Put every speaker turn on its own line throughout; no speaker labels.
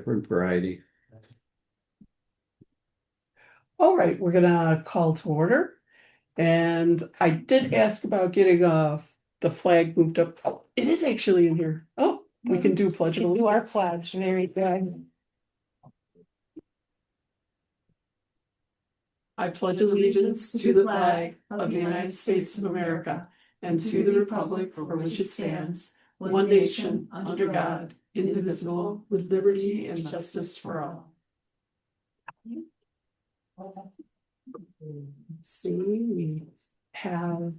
different variety.
All right, we're gonna call to order. And I did ask about getting the flag moved up. Oh, it is actually in here. Oh, we can do pledge of
You are
allegiance.
pledged, very good.
I pledge allegiance to the flag of the United States of America and to the republic for which it stands, one nation, under God, indivisible, with liberty and justice for all. Let's see, we have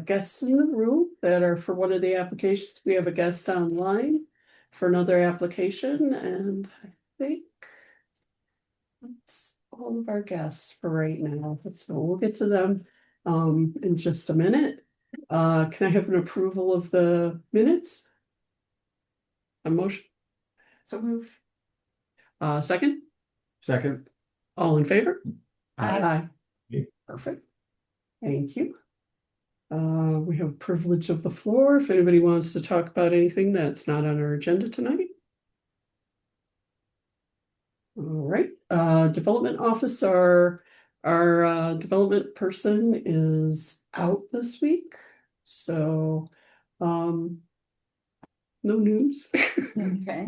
guests in the room that are for one of the applications. We have a guest online for another application, and I think that's all of our guests for right now. So we'll get to them in just a minute. Can I have an approval of the minutes? A motion?
So move.
Second?
Second.
All in favor?
Aye.
Perfect. Thank you. We have privilege of the floor if anybody wants to talk about anything that's not on our agenda tonight. All right, development office, our development person is out this week, so no news.
Okay.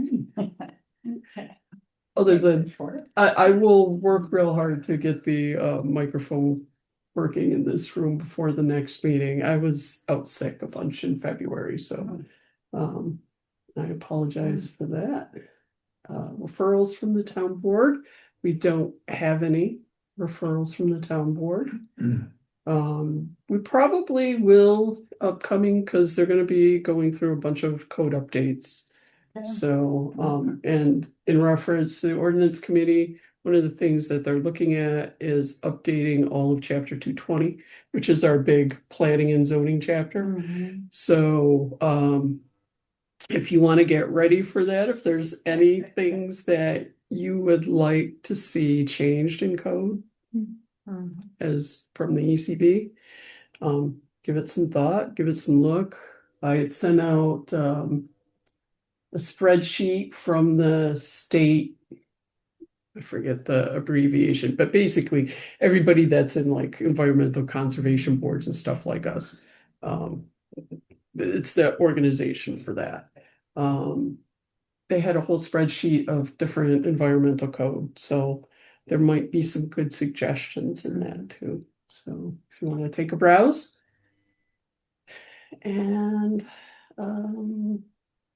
Other than I will work real hard to get the microphone working in this room before the next meeting. I was out sick a bunch in February, so I apologize for that. Referrals from the town board. We don't have any referrals from the town board. We probably will upcoming because they're going to be going through a bunch of code updates. So, and in reference to the ordinance committee, one of the things that they're looking at is updating all of chapter 220, which is our big planning and zoning chapter. So, if you want to get ready for that, if there's any things that you would like to see changed in code as from the ECB, give it some thought, give it some look. I had sent out a spreadsheet from the state. I forget the abbreviation, but basically everybody that's in like environmental conservation boards and stuff like us. It's the organization for that. They had a whole spreadsheet of different environmental code, so there might be some good suggestions in that too. So if you want to take a browse, and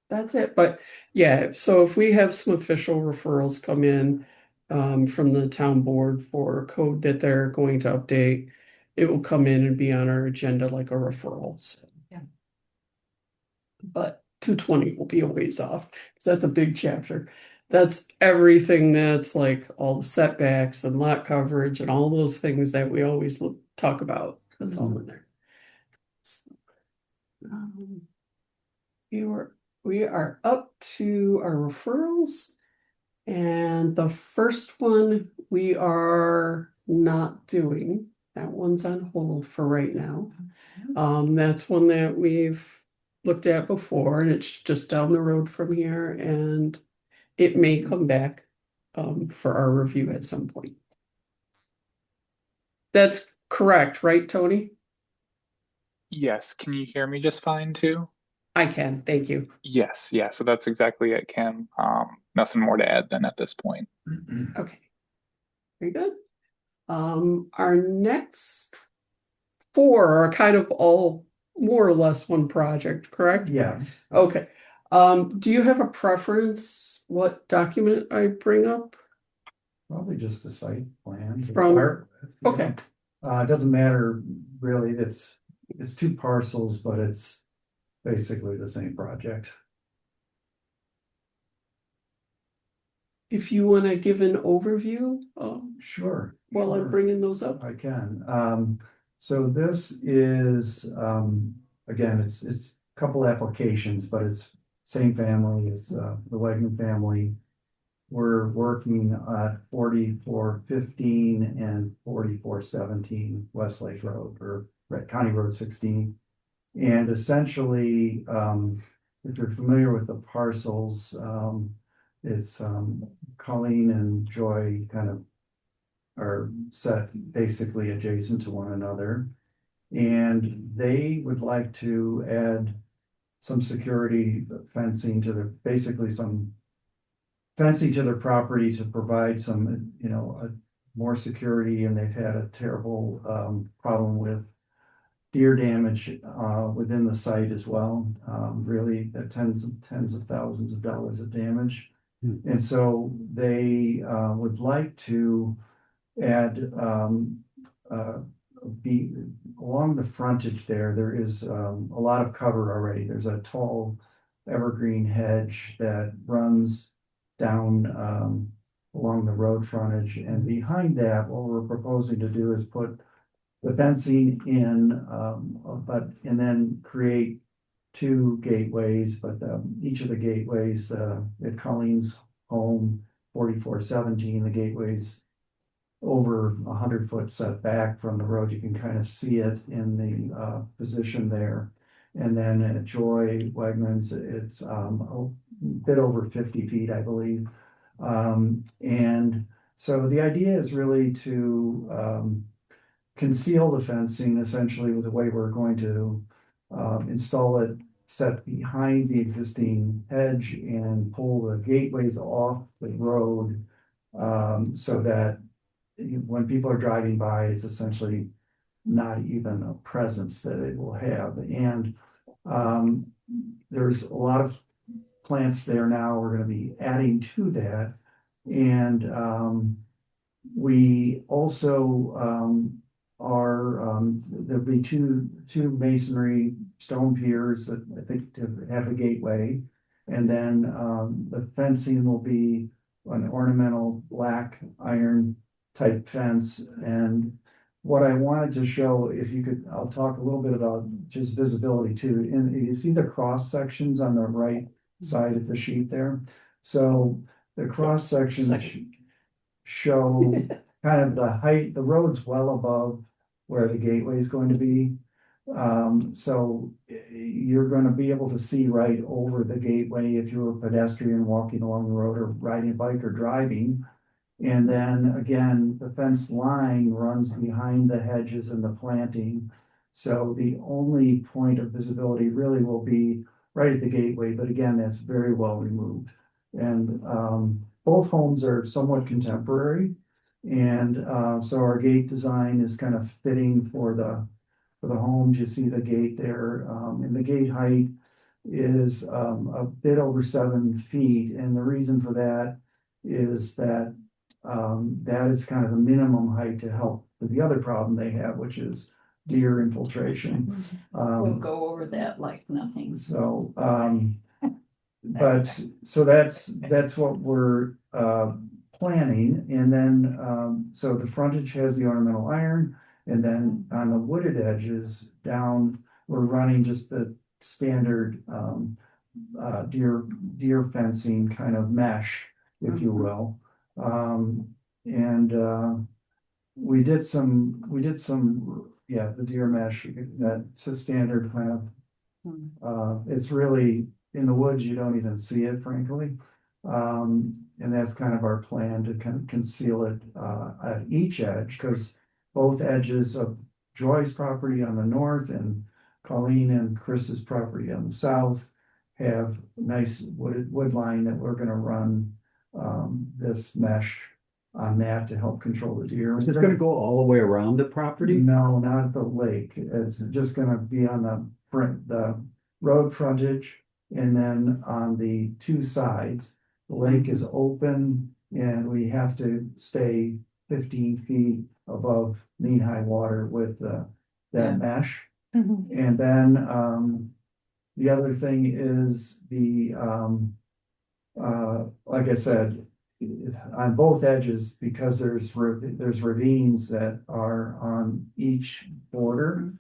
that's it. But yeah, so if we have some official referrals come in from the town board for code that they're going to update, it will come in and be on our agenda like a referral. So.
Yeah.
But 220 will be a ways off because that's a big chapter. That's everything that's like all the setbacks and lot coverage and all those things that we always talk about. That's all in there. So, we are up to our referrals, and the first one we are not doing. That one's on hold for right now. That's one that we've looked at before, and it's just down the road from here, and it may come back for our review at some point. That's correct, right, Tony?
Yes, can you hear me just fine too?
I can, thank you.
Yes, yeah, so that's exactly it, Kim. Nothing more to add then at this point.
Okay, very good. Our next four are kind of all more or less one project, correct?
Yes.
Okay. Do you have a preference what document I bring up?
Probably just a site plan.
From- Okay.
It doesn't matter really, it's two parcels, but it's basically the same project.
If you want to give an overview,
Sure.
while I'm bringing those up.
I can. So this is, again, it's a couple applications, but it's same family, it's the Wegman family. We're working at 4415 and 4417 Westlake Road, or County Road 16. And essentially, if you're familiar with the parcels, it's, Colleen and Joy kind of are set basically adjacent to one another. And they would like to add some security fencing to basically some fencing to their property to provide some, more security, and they've had a terrible, problem with deer damage, within the site as well. Really, tens of thousands of dollars of damage. And so they, would like to add, be along the frontage there is, a lot of cover already. There's a tall evergreen hedge that runs down, along the road frontage, and behind that, what we're proposing to do is put the fencing in, and then create two gateways, but, each of the gateways, at Colleen's home, 4417, the gateways over 100-foot setback from the road. You can kind of see it in the, position there. And then at Joy Wegmans, it's, a bit over 50 feet, I believe. And so the idea is really to, conceal the fencing essentially with the way we're going to, install it set behind the existing hedge and pull the gateways off the road, so that when people are driving by, it's essentially not even a presence that it will have. And, there's a lot of plants there now. We're going to be adding to that. And, we also, there'll be two masonry stone piers that I think to have a gateway. And then, the fencing will be an ornamental black iron type fence. And what I wanted to show, if you could, I'll talk a little bit about just visibility too. And you see the cross sections on the right side of the sheet there. So the cross sections show kind of the height. The road's well above where the gateway is going to be. So you're going to be able to see right over the gateway if you're a pedestrian walking along the road or riding a bike or driving. And then again, the fence line runs behind the hedges and the planting. So the only point of visibility really will be right at the gateway, but again, that's very well removed. And, both homes are somewhat contemporary. And, so our gate design is kind of fitting for the homes. You see the gate there, and the gate height is, a bit over 7 feet. And the reason for that is that, that is kind of the minimum height to help with the other problem they have, which is deer infiltration.
We'll go over that like nothing.
So, but, so that's what we're, planning. And then, so the frontage has the ornamental iron, and then on the wooded edges down, we're running just the standard, deer fencing kind of mesh, if you will. And, we did some, the deer mesh, that's a standard kind of, it's really in the woods, you don't even see it, frankly. And that's kind of our plan to kind of conceal it, at each edge, because both edges of Joy's property on the north and Colleen and Chris's property on the south have nice wood line that we're gonna run, this mesh on that to help control the deer.
Is it gonna go all the way around the property?
No, not at the lake. It's just gonna be on the road frontage, and then on the two sides. The lake is open, and we have to stay 15 feet above mean high water with that mesh. And then, the other thing is like I said, on both edges, because there's ravines that are on each border.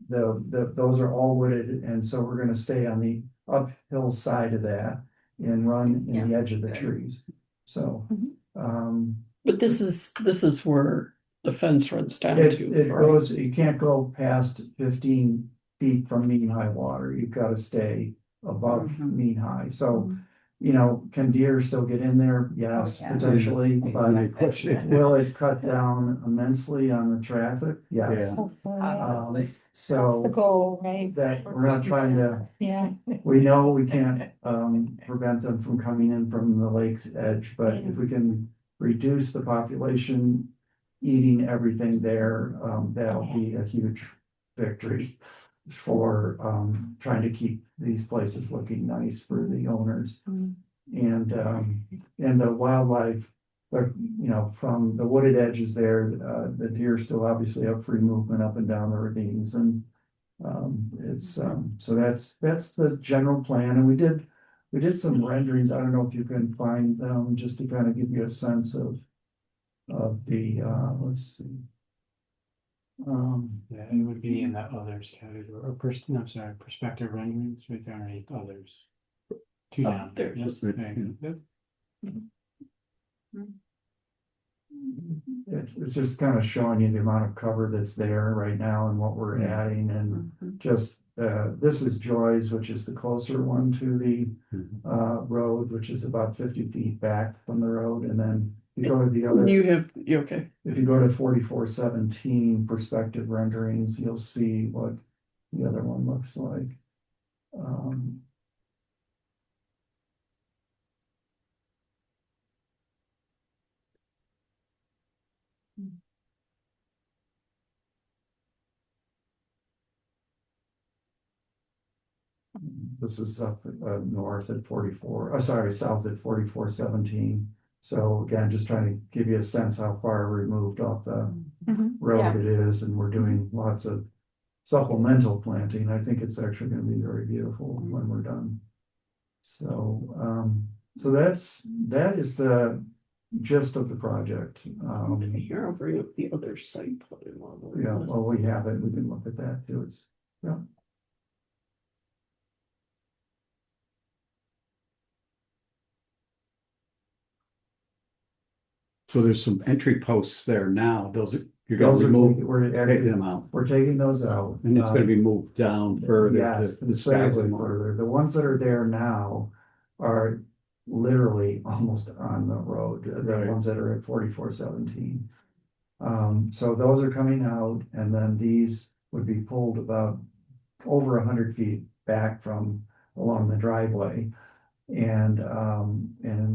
Those are all wooded, and so we're gonna stay on the uphill side of that and run in the edge of the trees. So,
But this is where the fence runs down
it
to, right?
goes, you can't go past 15 feet from mean high water. You've got to stay above mean high. So you know, can deer still get in there? Yes,
Oh, yeah.
potentially, but
My question.
will it cut down immensely on the traffic? Yes.
Probably.
Um, so
goal, right?
that we're not trying to,
Yeah.
we know we can't prevent them from coming in from the lake's edge, but if we can reduce the population eating everything there, that'll be a huge victory for trying to keep these places looking nice for the owners.
Mm.
And the wildlife, but you know, from the wooded edges there, the deer still obviously have free movement up and down the ravines, and so that's the general plan. And we did some renderings. I don't know if you can find them, just to kind of give you a sense of the let's see.
Yeah, it would be in the others category, or I'm sorry, perspective renderings, right there underneath others. Two
Oh,
down.
there it
Yes,
is.
there you go.
It's just kind of showing you the amount of cover that's there right now and what we're
Yeah.
adding, and
Mhm.
just this is Joy's, which is the closer one to the road, which is about 50 feet back from the road, and then you go to the other.
Okay.
If you go to 4417 perspective renderings, you'll see what the other one looks like. Um, This is up north at 44, sorry, south at 4417. So again, just trying to give you a sense how far removed off the
Mhm.
road
Yeah.
it is, and we're doing lots of supplemental planting. I think it's actually gonna be very beautiful when we're done. So, so that is the gist of the project.
Here, I'll bring up the other site plan while we're
Yeah,
on this.
well, we have it, we can look at that too. It's, yeah.
So there's some entry posts there now. You're gonna
Those are,
remove,
we're
take
actually,
them out.
we're taking those out.
And it's gonna be moved down further
Yes,
to the
considerably
Skyway Mall.
further. The ones that are there now are literally almost on the road, the
Right.
ones that are at 4417. So those are coming out, and then these would be pulled about over 100 feet back from along the driveway. And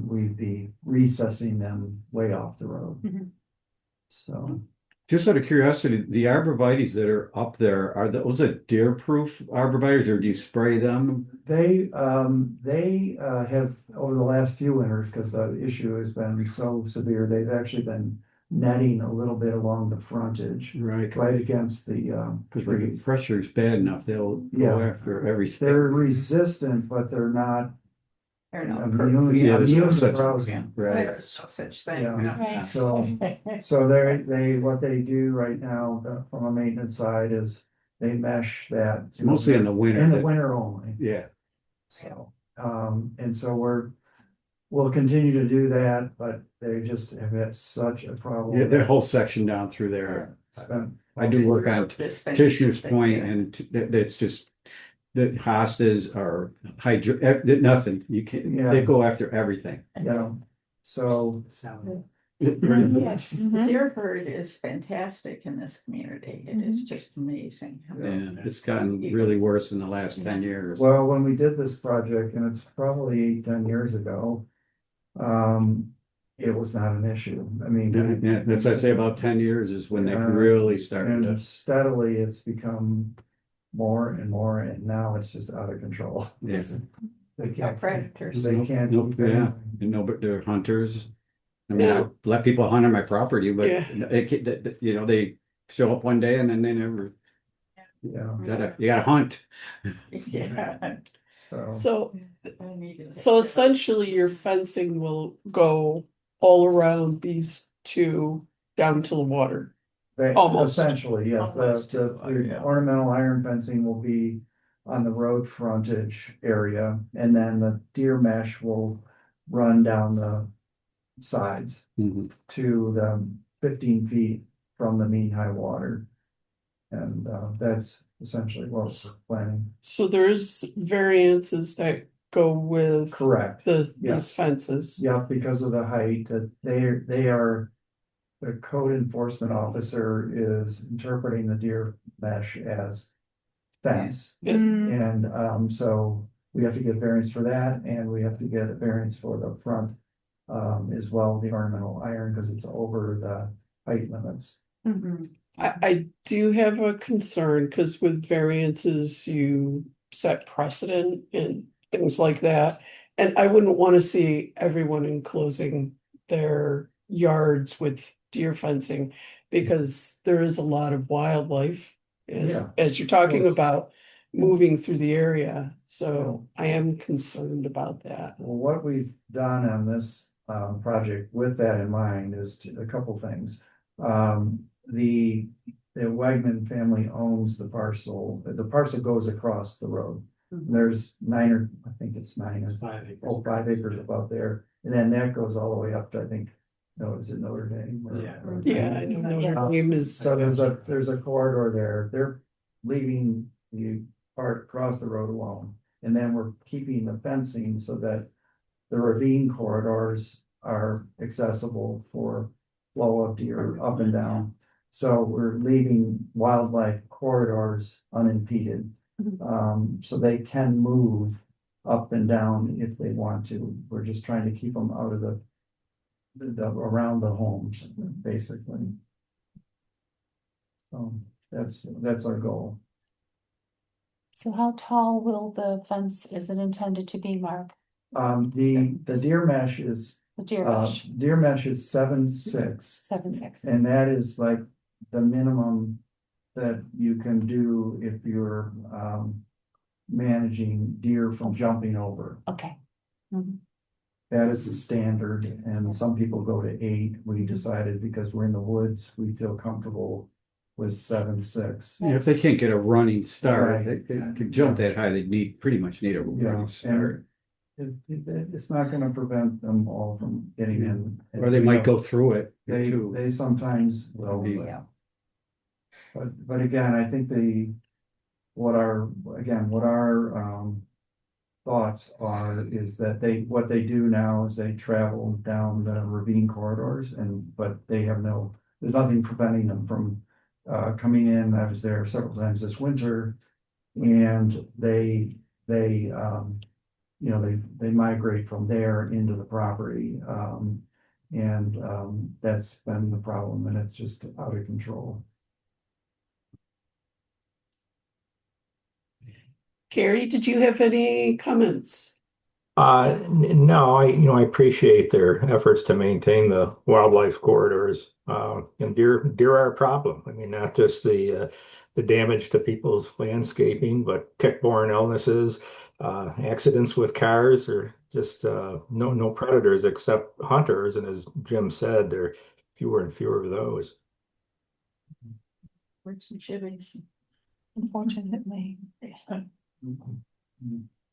we'd be recessing them way off the road.
Mhm.
So.
Just out of curiosity, the arborvitaes that are up there, are those deer-proof arborvitaes, or do you spray them?
They have, over the last few winters, because the issue has been so severe, they've actually been netting a little bit along the frontage,
Right.
right against the
Because the
trees.
pressure is bad enough, they'll go
Yeah.
after everything.
They're resistant, but they're not
They're not
immune,
perfect.
Yeah, there's no
immune to
such-
frozen.
Right.
There's no such thing.
Yeah.
Right.
So what they do right now from a maintenance side is they mesh that.
It's mostly in the winter.
In the winter only.
Yeah.
So, and so we'll continue to do that, but they just have had such a problem.
Yeah, that whole section down through there.
It's been-
I do work on
This thing-
Tishner's Point, and that's just, the hostas are nothing, you can't,
Yeah.
they go after everything.
You know, so,
Salad.
Yes, the
Mhm.
deer herd is fantastic in this community. It is just amazing.
And it's gotten really worse in the last 10 years.
well, when we did this project, and it's probably 10 years ago, it was not an issue. I mean.
Yeah, that's what I say, about 10 years is when they
Yeah.
really started
And
to,
steadily, it's become more and more, and now it's just out of control.
Yeah.
They can't,
Predators.
they can't.
Nope,
keep
yeah.
anything.
but they're hunters. I mean,
Yeah.
I let people hunt on my property, but
Yeah.
they show up one day and then they never,
Yeah,
you gotta hunt.
Yeah.
so,
So,
I need to take
so
that.
essentially your fencing will go all around these two down to the water. Almost.
essentially, yes,
Almost.
the ornamental iron fencing will be on the road frontage area, and then the deer mesh will run down the sides
Mhm.
to the 15 feet from the mean high water. And that's essentially what we're planning.
So there's variances that go with
Correct. Yeah.
these fences.
Yeah, because of the height, that they are, the code enforcement officer is interpreting the deer mesh as fence. And so we have to get variance for that, and we have to get a variance for the front as well, the ornamental iron, because it's over the height limits.
I do have a concern, because with variances, you set precedent and things like that. And I wouldn't want to see everyone enclosing their yards with deer fencing, because there is a lot of wildlife
Yeah,
as you're talking
course.
about moving through the area. So I am concerned about that.
Well, what we've done on this project with that in mind is a couple things. The Wegman family owns the parcel. The parcel goes across the road. There's 9, or I think it's 9
It's
or
5 acres.
5 acres above there, and then that goes all the way up to, I think, no, is it Notre Dame?
Yeah, I know Notre Dame is.
So there's a corridor there. They're leaving the part across the road alone. And then we're keeping the fencing so that the ravine corridors are accessible for flow of deer up and down. So we're leaving wildlife corridors unimpeded. So they can move up and down if they want to. We're just trying to keep them out of the around the homes, basically. That's our goal.
So how tall will the fence, is it intended to be, Mark?
The deer mesh is,
The deer mesh,
deer mesh is 7'6",
7'6".
and that is like the minimum that you can do if you're managing deer from jumping over.
Okay.
That is the standard, and some people go to 8. We decided because we're in the woods, we feel comfortable with 7'6".
Yeah, if they can't get a running start,
Right.
they to jump that high, they pretty much need a
Yeah,
running start.
and it's not gonna prevent them all from getting in.
Or they might go through it
They
too.
sometimes will,
Yeah.
but again, I think what our thoughts are is that what they do now is they travel down the ravine corridors, but there's nothing preventing them from coming in. I was there several times this winter, and they migrate from there into the property. That's been the problem, and it's just out of control.
Gary, did you have any comments?
No, I appreciate their efforts to maintain the wildlife corridors. And deer are a problem. I mean, not just the damage to people's landscaping, but tick-borne illnesses, accidents with cars, or just no predators except hunters. And as Jim said, there are fewer and fewer of those.
Works and shivers.
Unfortunately.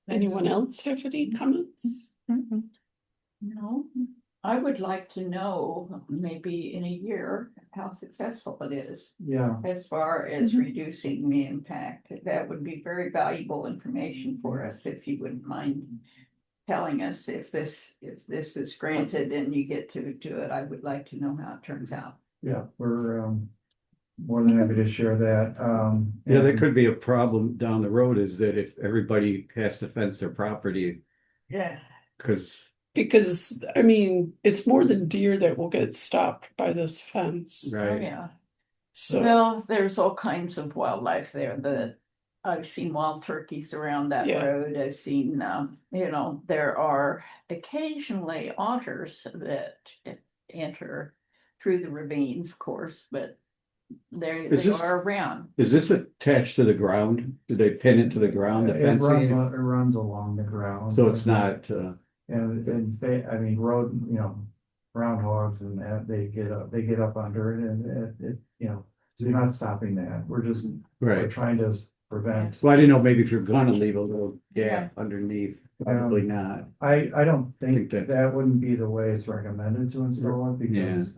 Anyone else have any comments?
No, I would like to know, maybe in a year, how successful it is.
Yeah,
As far as reducing the impact, that would be very valuable information for us, if you wouldn't mind telling us if this is granted and you get to do it. I would like to know how it turns out.
yeah, we're more than happy to share that.
Yeah, that
and-
could be a problem down the road, is that if everybody has to fence their property,
Yeah.
because
Because, I mean, it's more than deer that will get stopped by this fence.
right,
Yeah.
So,
Well, there's all kinds of wildlife there that I've seen wild turkeys around that
Yeah.
road. I've seen, there are occasionally otters that enter through the ravines, of course, but they
Is this-
are around.
is this attached to the ground? Do they pin it to the ground, the
It runs,
fencing?
it runs along the ground.
So it's not,
And I mean, groundhogs and that, they get up under it, and so you're not stopping that. We're
right.
trying to prevent.
Well, I didn't know, maybe if you're gonna leave a little gap underneath, probably not.
I don't think
think
that wouldn't be the way it's recommended to install it, because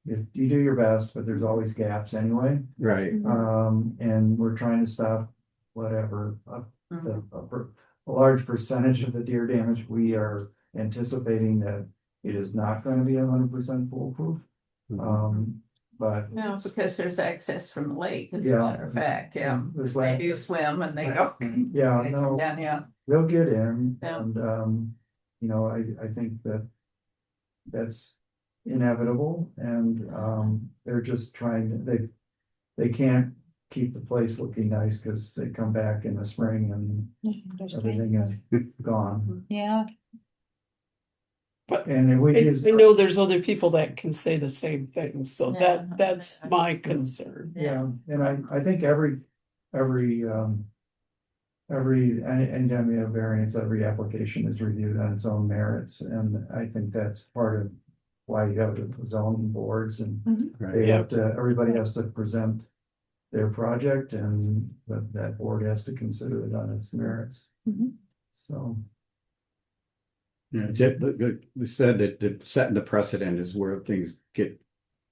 if you do your best, but there's always gaps anyway.
Right,
And we're trying to stop whatever a large percentage of the deer damage, we are anticipating that it is not gonna be 100% foolproof. But
No, because there's access from the lake, as a
Yeah.
matter of fact, yeah.
there's
They
like,
do swim and they go.
yeah,
they come
no,
down, yeah.
they'll get in
Yeah.
and, you know, I think that that's inevitable and, they're just trying to, they can't keep the place looking nice because they come back in the spring and everything is gone.
Yeah,
And we
I
use.
I know there's other people that can say the same thing, so
Yeah.
that's my concern.
Yeah, and I think every NWA variance, every application is reviewed on its own merits, and I think that's part of why you have the zoning boards and they have to, everybody has to present their project and that board has to consider it on its merits.
Mhm.
So,
Yeah, we said that setting the precedent is where things get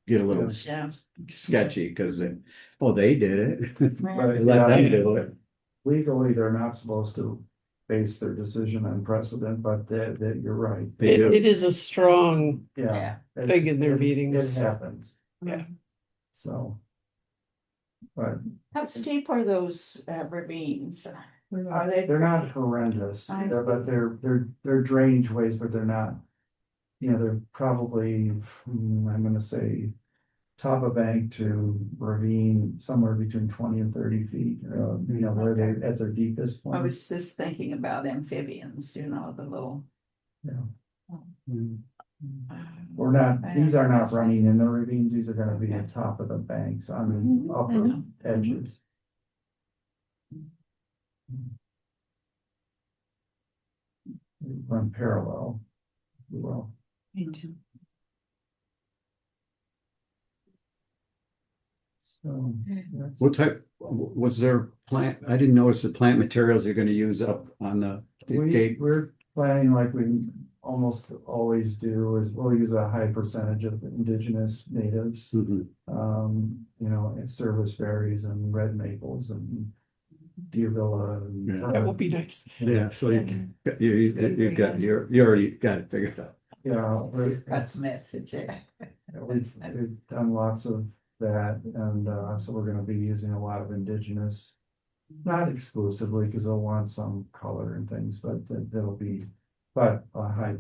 a little
Yeah.
sketchy because they did it.
but
Let them
yeah,
do it.
legally, they're not supposed to base their decision on precedent, but that you're right.
They do.
It is a strong,
Yeah. it-
Thing in their
it-
meetings.
It happens.
Yeah.
So. But
How steep are those ravines? Are they?
they're not horrendous,
I-
but they're drainage ways, but they're not. You know, they're probably, I'm gonna say. Top of bank to ravine, somewhere between 20 and 30 feet, you know, where they're at their deepest
I
point.
was just thinking about amphibians, you know, the little.
Yeah.
Mm.
We're not, these are not
Yeah.
running in the ravines, these are gonna be
Okay.
at top of the banks on
Mhm,
the
I
upper
know.
edges. They run parallel, if you will.
right.
So. that's-
What type, was there plant, I didn't notice the plant materials you're gonna use up on the gate.
We're planning like we almost always do, is we'll use a high percentage of indigenous natives.
Mhm.
You know, and service berries and red maples and deer villa and.
Yeah.
that will be nice.
Yeah, so you already got it figured out.
Yeah,
That's message, yeah.
we've done lots of that and, so we're gonna be using a lot of indigenous. Not exclusively, because they'll want some color and things, but that'll be, but a high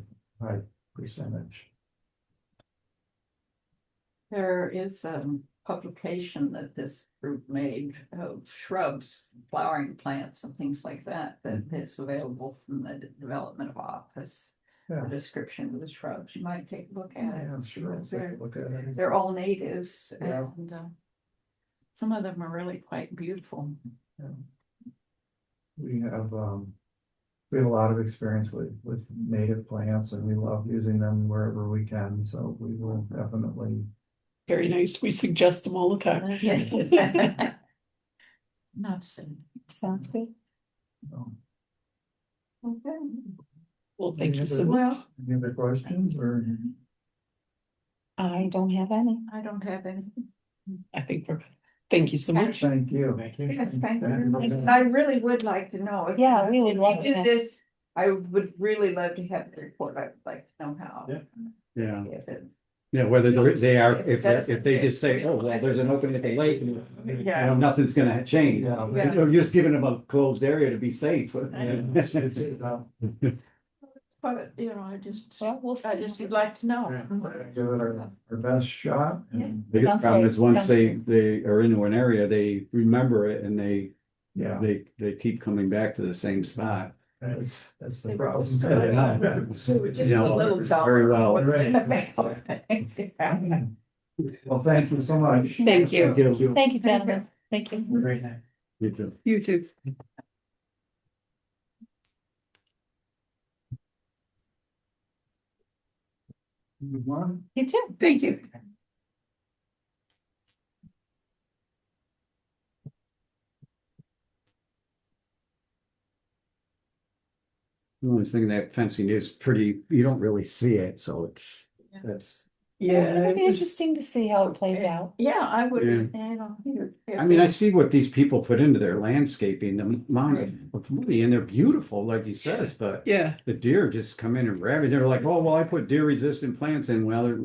percentage.
There is a publication that this group made of shrubs, flowering plants and things like that, that is available from the Development Office.
Yeah.
A description of the shrubs, you might take a look at it.
Yeah, I'm sure. I'll take a look at it.
They're all natives
Yeah.
and some of them are really quite beautiful.
We have a lot of experience with native plants and we love using them wherever we can, so we will definitely.
Very nice. We suggest them all the time.
Not so.
Sounds good.
Okay.
Well, thank you so much.
Well,
Any other questions or?
I don't have any.
I don't have any.
I think we're good. Thank you so much.
Thank you.
Thank you.
Yes, thank you.
Thank
very
you.
much. I really would like to know.
Yeah, we would love
If
to
you
know.
do this, I would really love to have the report. I would like to know how.
Yeah.
Yeah,
If it's.
yeah, whether they are,
It
if
doesn't
they just say,
fit.
oh, well, there's an opening at the lake, and you
Yeah.
know, nothing's gonna change.
Yeah.
Yeah.
You're just giving them a closed area to be safe.
But, you know, I just
Well,
would like to know.
Give it our best shot and,
Biggest problem is once
Sounds
they are into an area, they remember it and
yeah,
they keep coming back to the same spot.
that's the problem.
You know, very well.
Well, thank you so much.
Thank you.
Thank you.
Thank you, gentlemen. Thank you.
Great night.
You too.
You too.
Move on.
You too.
Thank you.
The only thing that fencing is pretty, you don't really see it, so it's,
Yeah.
that's
Yeah,
It'll be
it was-
interesting to see how it plays out.
Yeah, I would,
Yeah.
you know. if
I mean, I
it's-
see what these people put into their landscaping, the amount of really, and they're beautiful, like he says, but
yeah,
the deer just come in and grab it. They're like, oh, well, I put deer resistant plants in. Well, they're,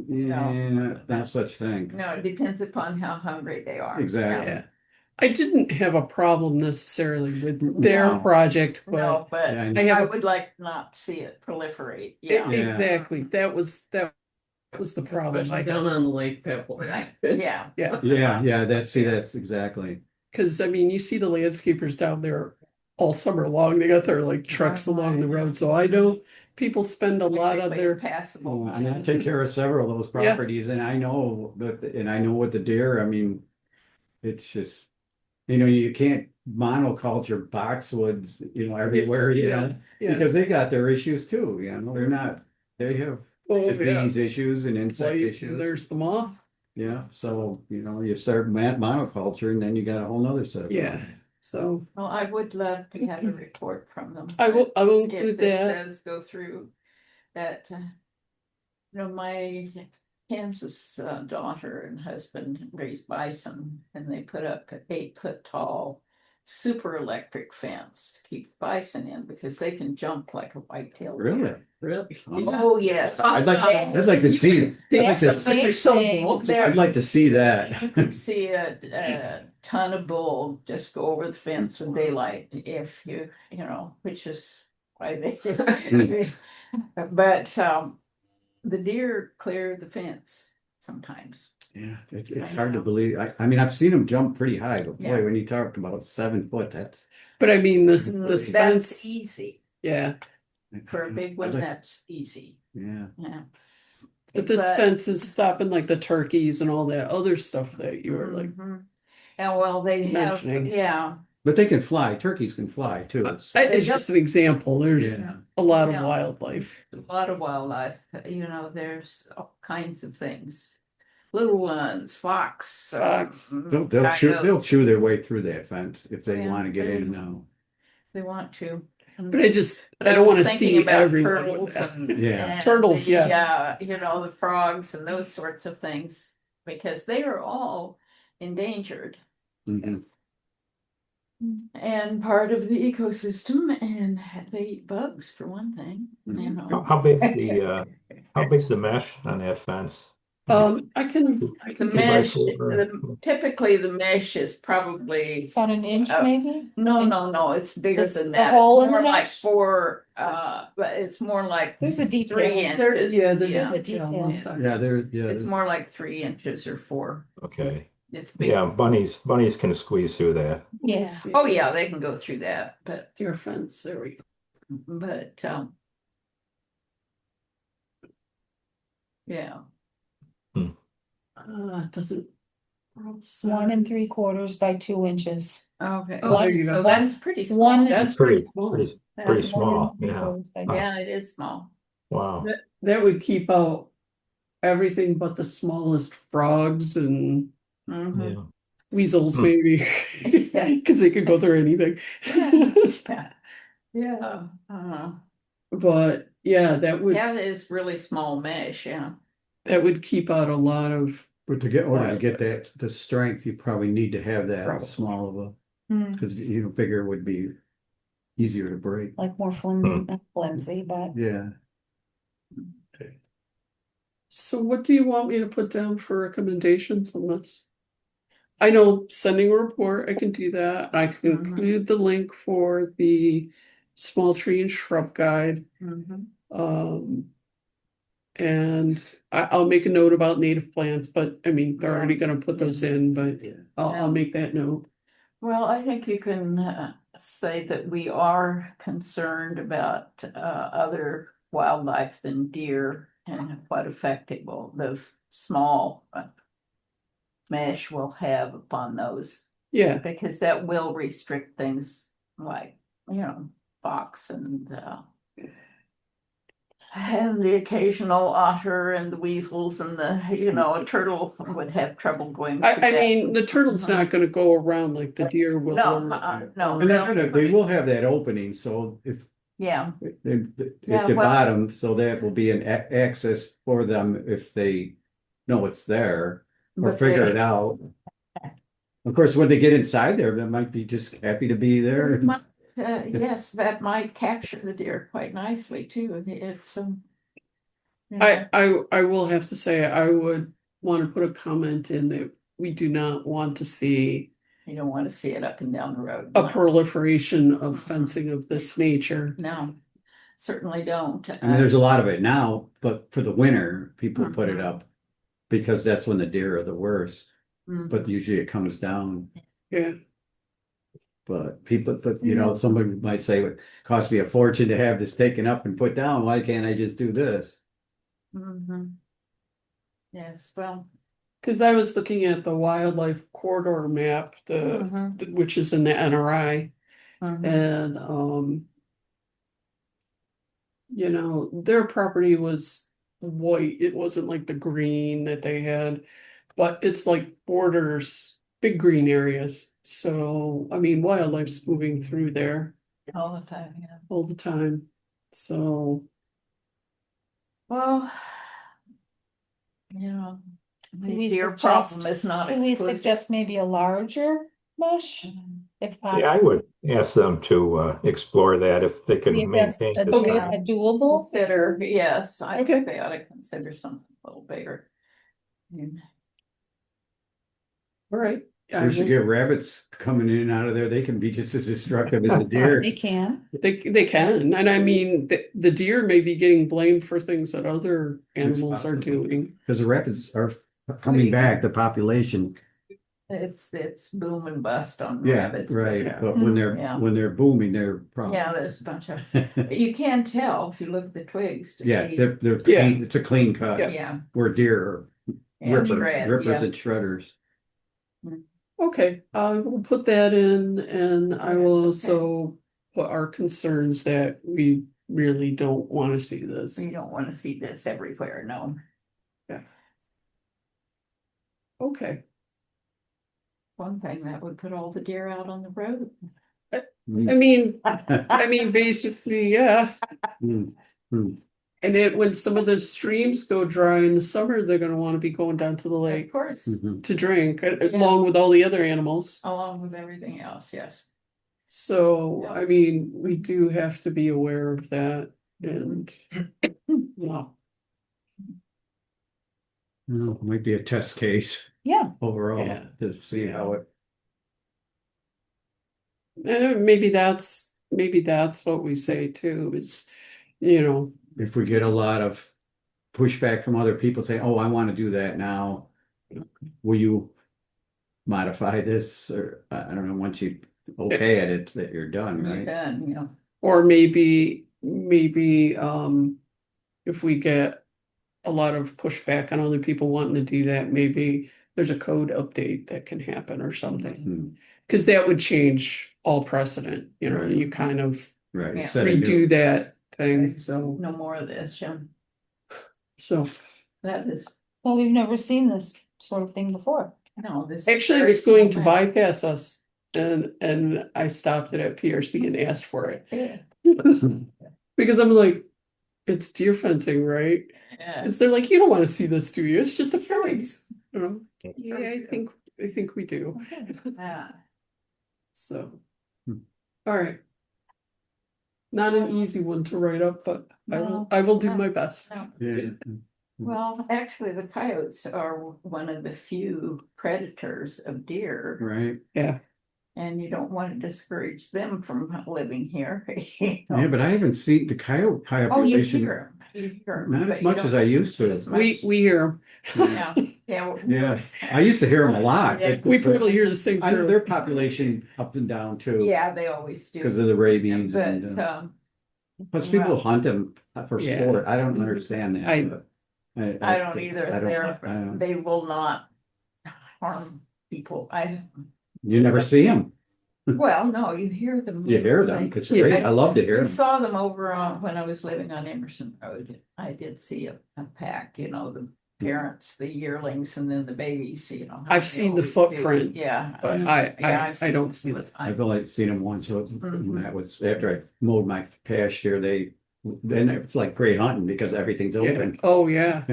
no such thing.
No, it depends upon how hungry they are.
Exactly.
yeah. I didn't have a problem necessarily with their
No.
project,
No,
but
but
Yeah,
I have
I
a-
would like not see it proliferate.
it-
Yeah.
Yeah.
exactly, that was the problem. I down on the lake that way.
Yeah.
Yeah,
Yeah, that's exactly.
because I mean, you see the landscapers down there all summer long. They got their like trucks along the road, so I know people spend a lot of
Basically
their.
passable.
And I take care of several of those
Yeah.
properties and I know what the deer, I mean, it's just, you can't monoculture boxwoods, everywhere,
Yeah.
because they got their issues too, they have
Oh, yeah.
disease issues and insect
Like,
issues.
there's the moth.
Yeah, so, you start monoculture and then you got a whole nother set of.
Yeah.
problems.
So
Well, I would love to have a report from them.
I will
If
include
this
that.
does go through that, my Kansas daughter and husband raised bison and they put up an 8 foot tall super electric fence to keep bison in because they can jump like a white-tailed deer.
Really?
Really?
Oh, yes.
I'd like to see, I'd like to see
You
that.
can see a ton of bull just go over the fence with daylight if which is why they. But the deer clear the fence sometimes.
Yeah, it's
I
hard to
know.
believe. I mean, I've seen them jump pretty high, but
Yeah.
boy, when you talk about 7 foot, that's.
But I mean, this
That's
fence.
easy.
Yeah,
For a big one,
I'd like-
that's easy.
Yeah.
Yeah.
but this fence is stopping like the turkeys and all that other stuff that you were like.
Mhm. And well, they have,
Mentioning.
yeah.
But they can fly. Turkeys can fly too.
It's just an example. There's
Yeah.
a lot of
Yeah.
wildlife.
A lot of wildlife, there's all kinds of things. Little ones, fox.
Fox.
They'll
coyotes.
chew their way through that fence if they
Yeah,
want to get
they-
in now.
They want to.
But I
I
don't
was
want to
thinking
see
about
everyone with
turtles
that.
and-
Yeah.
and
Turtles,
the,
yeah.
the frogs and those sorts of things, because they are all endangered
Mhm.
and part of the ecosystem, and they eat bugs for one thing,
Mhm.
How big's the mesh on that fence?
I can
The
Two by
mesh,
four.
typically the mesh is probably,
About an inch
Uh,
maybe?
no, it's bigger
This-
than
the
that.
hole in
More
the
like
mesh?
4, but it's more like
There's a
3
detail.
inches.
there's
Yeah.
a detail.
on one side.
Yeah,
It's more like 3 inches or 4.
Okay,
It's big.
yeah, bunnies can squeeze through that.
Yeah.
Oh, yeah, they can go through that,
Deer fence. There we go.
but, yeah.
It doesn't.
1 3/4 by 2 inches.
Okay.
Oh, there you go.
So that's pretty small.
One-
That's
Pretty,
pretty small.
pretty,
That's
pretty
small.
small, yeah.
Yeah, it is small.
Wow.
That would keep out everything but the smallest frogs and
Mhm.
Yeah.
weasels,
Hmm.
maybe, because they could go through anything.
Yeah. Yeah.
But yeah, that would
Yeah, it is really small mesh, yeah.
keep out a lot of.
But to get
Wildlife.
that the strength, you probably need to have that
Probably.
small of a,
Mm.
because bigger would be easier to break.
Like more flimsy, not flimsy, but
Yeah.
So what do you want me to put down for recommendations on this? I know sending a report, I can do that. I can
Mhm.
include the link for the small tree and shrub guide.
Mhm.
And I'll make a note about native plants, but I mean, they're
Yeah.
already gonna put those in, but I'll
Yeah.
make that note.
Well, I think you can say that we are concerned about other wildlife than deer and what effect the small mesh will have upon those,
Yeah,
because that will restrict things like, fox and the occasional otter and the weasels and a turtle would have trouble going. through
I
that.
mean, the turtle's
Mhm.
not gonna go around like the deer will.
No,
or-
no.
And they will have that opening, so if
Yeah.
at
Yeah,
the
well-
bottom, so that will be an access for them if they know it's there or
But
figure
they-
it out. Of course, when they get inside there, they might be just happy to be there.
Yes, that might capture the deer quite nicely too. It's
I will have to say, I would want to put a comment in that we do not want to see
you don't want to see it up and down the road.
a proliferation of fencing of this nature.
No, certainly don't.
I mean, there's a lot of it now, but for the winter, people put it up because that's when the deer are the worst.
Mhm.
But usually it comes down.
Yeah.
But somebody might say it cost me a fortune to have this taken up and put down. Why can't I just do this?
Mhm. Yes, well,
Because I was looking at the wildlife corridor map, which is in the NRI, and their property was white. It wasn't like the green that they had, but it's like borders, big green areas. So, I mean, wildlife's moving through there
all the time, yeah.
all the time. So,
Well, the
we
deer
suggest-
problem is not
Can we
exclusive.
suggest maybe a larger mesh, if
Yeah,
possible?
I would ask them to explore that if they can
See if that's
maintain
a
the
do-
size.
a doable.
Consider, yes, I
Okay.
think they ought to consider something a little bigger. And
all right. I
We should
will-
get rabbits coming in and out of there. They can be just as destructive as the deer.
They can.
They can, and I mean the deer may be getting blamed for things that other animals are
possible.
doing.
Because the rapids are coming back, the population.
it's boom and bust on
Yeah,
rabbits.
right.
yeah.
But when
Yeah.
they're booming, they're probably.
Yeah, there's a bunch of, but you can tell if you look at the twigs to
Yeah,
see.
they're
Yeah.
clean. It's a clean cut.
Yeah.
Where deer are
And shred,
rippers
yeah.
and shredders.
Okay, I will put that in, and I will
Yes, okay.
also put our concerns that we really don't want to see this.
We don't want to see this everywhere, no.
Okay,
One thing that would put all the deer out on the road.
I mean, basically, yeah.
Mm, mm.
And when some of the streams go dry in the summer, they're gonna want to be going down to the
Of
lake
course,
Mhm.
to drink, along with all the other animals.
along with everything else, yes.
So,
Yeah.
I mean, we do have to be aware of that, and well,
Well, might be a test case
Yeah.
overall
Yeah.
to see how it.
maybe that's what we say too. Is
If we get a lot of pushback from other people saying, "Oh, I want to do that now," will you modify this? Or I don't know. Once you okay it, it's that you're done,
You're
right?
done,
or maybe if we get a lot of pushback on other people wanting to do that, maybe there's a code update that can happen or something,
Hmm.
because that would change all precedent. You kind of
Right.
Yeah.
Set a new-
redo that thing.
Okay.
So
no more of this, Jim. That is,
Well, we've never seen this sort of thing before.
no, this. is
actually, it
very
was going to
small thing.
bypass us, and I stopped it at PRC and asked for it.
Yeah.
Because I'm like, it's deer fencing, right?
Yeah.
Because they're like, you don't want to see this, do you? It's just a fence. Yeah, I think we do.
Yeah.
So,
Hmm.
all right. Not an easy one to write up, but
No,
I will do
no,
my best.
no.
Yeah.
Well, actually, the coyotes are one of the few predators of deer,
Right.
Yeah.
and you don't want to discourage them from living here.
Yeah, but I haven't seen the coyote
Oh, you
population.
hear 'em. You hear 'em,
Not
but
as
you
much
don't
as I used to.
as much.
We hear
Yeah, yeah.
Yeah, I used to hear them a lot.
Yeah.
we probably hear the same.
I know their population up and down too.
Yeah, they always do.
Because of the rabies
But,
and, plus people
well-
hunt them for
Yeah.
sport. I don't understand that.
I-
but
I don't either.
I don't-
They will not harm people.
You never see them.
Well, no, you hear them.
You hear them. It's
Yeah.
great. I love to hear
I
them.
saw them over on, when I was living on Emerson Road. I did see a pack, the parents, the yearlings, and then the babies, how
I've
they
seen the
always do.
footprint,
Yeah.
but
Yeah, I've
I
seen
don't see it.
I've only seen them once. So
Mhm.
that was after I mowed my pasture. Then it's like great hunting because everything
Yeah.
open.
Oh yeah.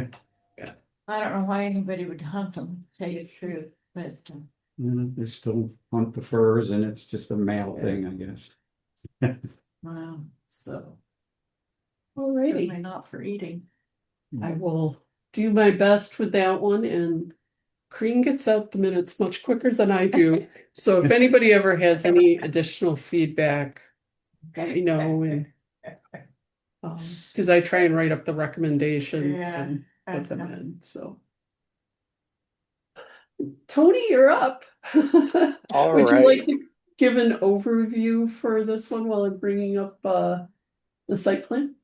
I don't know why anybody would hunt them, to tell you the truth, but
They still hunt the furs and it's just a male thing, I guess.
wow, so
Alrighty,
certainly not for eating.
I will do my best with that one, and Crean gets out the minutes much quicker than I do. So if anybody ever has any additional feedback, let me know, and because I try and write up the recommendations
Yeah,
and put them
uh-huh.
in, so. Tony, you're up.
All
Would you
right.
like to give an overview for this one while I'm bringing up the site plan?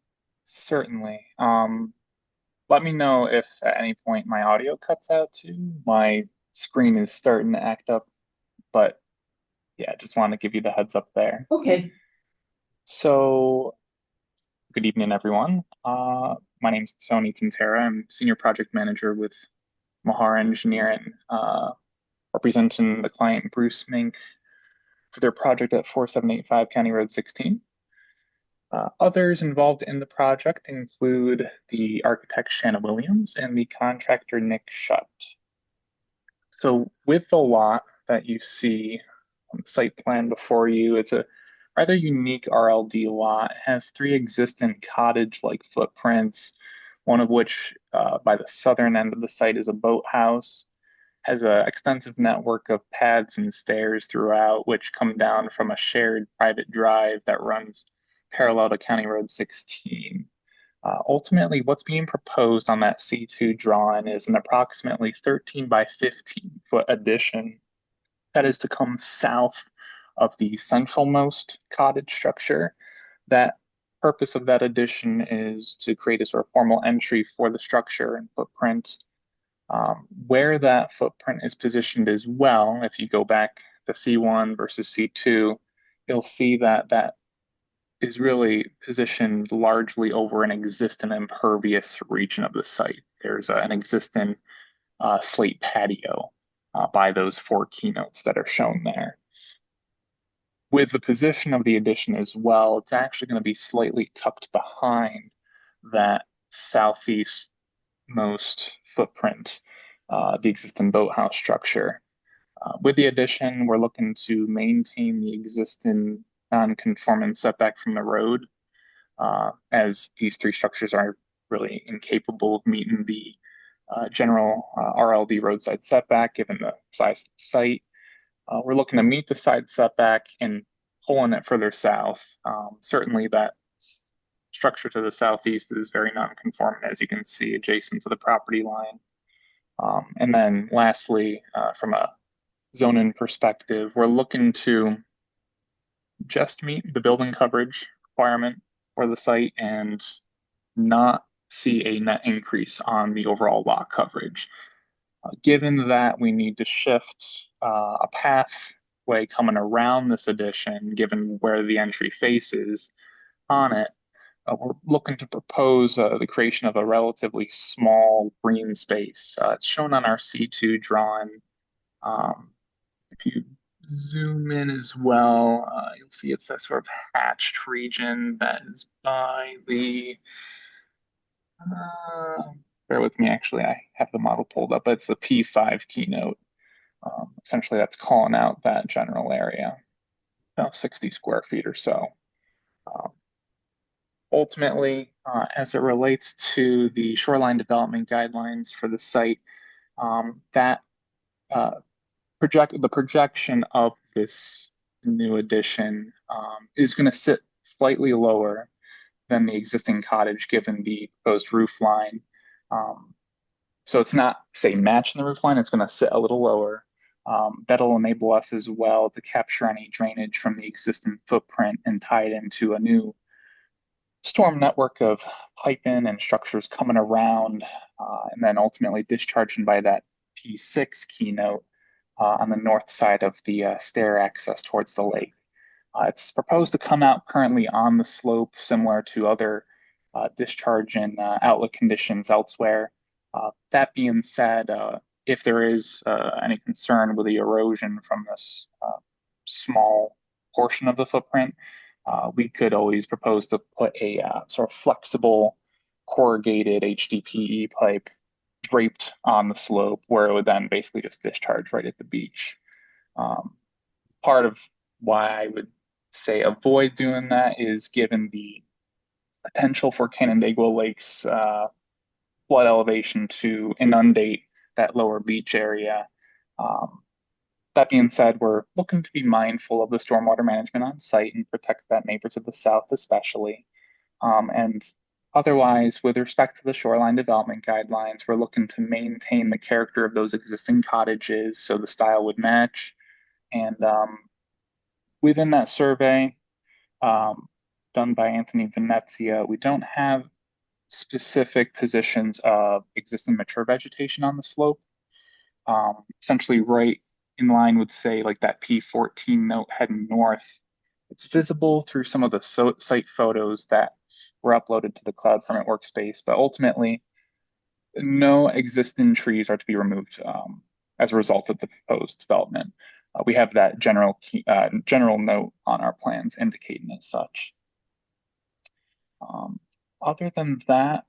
Certainly. Let me know if at any point my audio cuts out too. My screen is starting to act up, but yeah, just want to give you the heads up there.
Okay.
So, good evening, everyone. My name's Tony Tintera. I'm Senior Project Manager with Mahar Engineering, representing the client Bruce Mink for their project at 4785 County Road 16. Others involved in the project include the architect Shanna Williams and the contractor Nick Shutt. So with the lot that you see on the site plan before you, it's a rather unique RLD lot. It has three existing cottage-like footprints, one of which by the southern end of the site is a boathouse, has an extensive network of paths and stairs throughout, which come down from a shared private drive that runs parallel to County Road 16. Ultimately, what's being proposed on that C2 drawing is an approximately 13 by 15-foot addition that is to come south of the centralmost cottage structure. That purpose of that addition is to create a sort of formal entry for the structure and footprint. Where that footprint is positioned as well, if you go back to C1 versus C2, you'll see that that is really positioned largely over an existing impervious region of the site. There's an existing slate patio by those four keynotes that are shown there. With the position of the addition as well, it's actually going to be slightly tucked behind that southeast most footprint, the existing boathouse structure. With the addition, we're looking to maintain the existing non-conforming setback from the road, as these three structures are really incapable of meeting the general RLD roadside setback given the size of the site. We're looking to meet the side setback and pulling it further south. Certainly that structure to the southeast is very non-conforming, as you can see, adjacent to the property line. And then lastly, from a zoning perspective, we're looking to just meet the building coverage requirement for the site and not see a net increase on the overall lot coverage. Given that we need to shift a pathway coming around this addition, given where the entry faces on it, we're looking to propose the creation of a relatively small green space. It's shown on our C2 drawing. If you zoom in as well, you'll see it's that sort of hatched region that is by the, bear with me, actually, I have the model pulled up, but it's the P5 keynote. Essentially, that's calling out that general area, about 60 square feet or so. Ultimately, as it relates to the shoreline development guidelines for the site, that the projection of this new addition is going to sit slightly lower than the existing cottage given the proposed roof line. So it's not, say, matching the roof line, it's going to sit a little lower. That'll enable us as well to capture any drainage from the existing footprint and tie it into a new storm network of piping and structures coming around, and then ultimately discharging by that P6 keynote on the north side of the stair access towards the lake. It's proposed to come out currently on the slope, similar to other discharge and outlet conditions elsewhere. That being said, if there is any concern with the erosion from this small portion of the footprint, we could always propose to put a sort of flexible corrugated HDPE pipe draped on the slope where it would then basically just discharge right at the beach. Part of why I would say avoid doing that is given the potential for Canandaigua Lake's flood elevation to inundate that lower beach area. That being said, we're looking to be mindful of the stormwater management on site and protect that neighbor to the south especially. And otherwise, with respect to the shoreline development guidelines, we're looking to maintain the character of those existing cottages so the style would match. And within that survey done by Anthony Venezia, we don't have specific positions of existing mature vegetation on the slope. Essentially right in line with, say, like that P14 note heading north. It's visible through some of the site photos that were uploaded to the CloudFormate workspace, but ultimately no existing trees are to be removed as a result of the proposed development. We have that general note on our plans indicating as such. Other than that,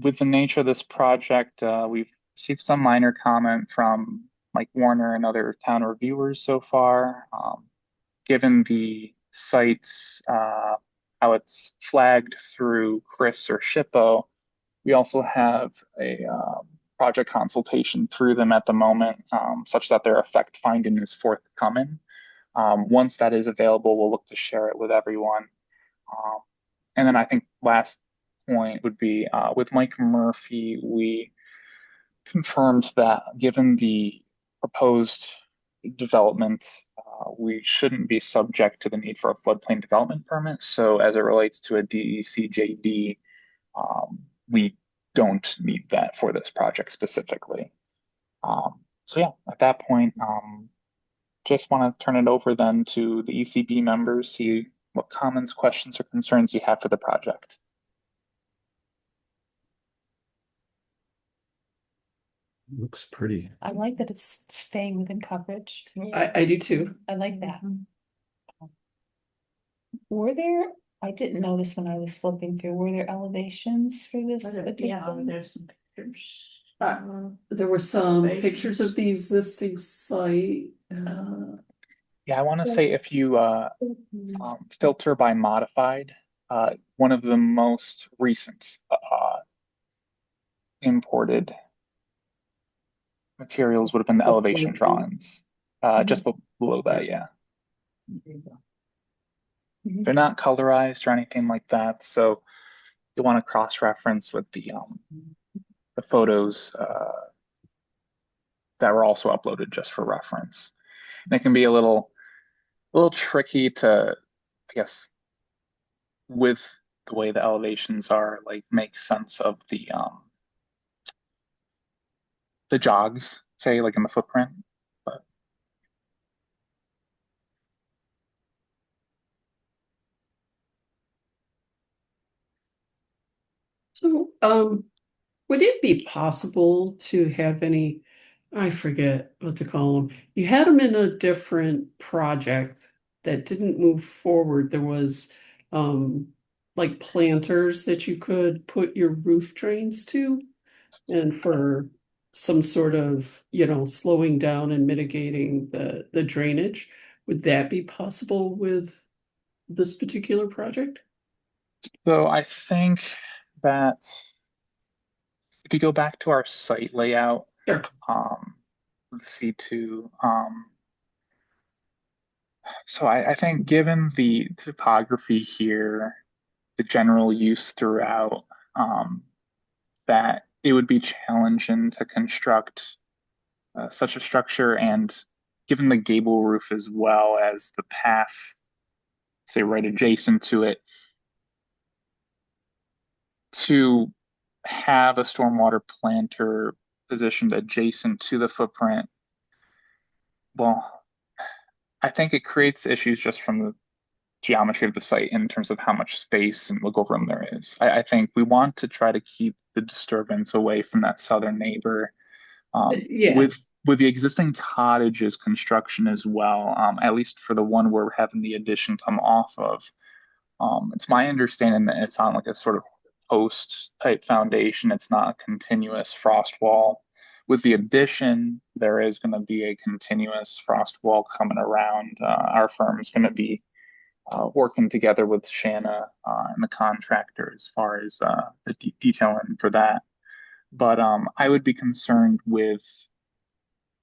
with the nature of this project, we've received some minor comment from Mike Warner and other town reviewers so far. Given the site's, how it's flagged through Chris or Shippo, we also have a project consultation through them at the moment, such that their effect finding is forthcoming. Once that is available, we'll look to share it with everyone. And then I think last point would be with Mike Murphy, we confirmed that given the proposed development, we shouldn't be subject to the need for a floodplain development permit. So as it relates to a DECJD, we don't need that for this project specifically. So yeah, at that point, just want to turn it over then to the ECB members, see what comments, questions, or concerns you have for the project.
Looks pretty.
I like that it's staying within coverage.
I do too.
I like that. Were there, I didn't notice when I was flipping through, were there elevations for this?
Yeah,
addition?
there's some pictures.
There were some
Elevations.
pictures of the existing site.
Yeah, I want to say if you filter by modified, one of the most recent imported materials would have been the elevation drawings. Just below that, yeah. They're not colorized or anything like that, so you want to cross-reference with the photos that were also uploaded just for reference. And it can be a little tricky to, I guess, with the way the elevations are, like make sense of the jogs, say, like in the footprint. But
So, would it be possible to have any, I forget what to call them. You had them in a different project that didn't move forward. There was, like planters that you could put your roof drains to, and for some sort of, slowing down and mitigating the drainage. Would that be possible with this particular project?
so I think that if you go back to our site layout,
Sure.
the C2, so I think given the topography here, the general use throughout, that it would be challenging to construct such a structure, and given the gable roof as well as the path, say right adjacent to it, to have a stormwater planter positioned adjacent to the footprint, well, I think it creates issues just from the geometry of the site in terms of how much space and wiggle room there is. I think we want to try to keep the disturbance away from that southern neighbor.
Yeah.
With the existing cottages construction as well, at least for the one we're having the addition come off of, it's my understanding that it's on like a sort of post type foundation. It's not a continuous frost wall. With the addition, there is going to be a continuous frost wall coming around. Our firm is going to be working together with Shanna and the contractor as far as the detailing for that. But I would be concerned with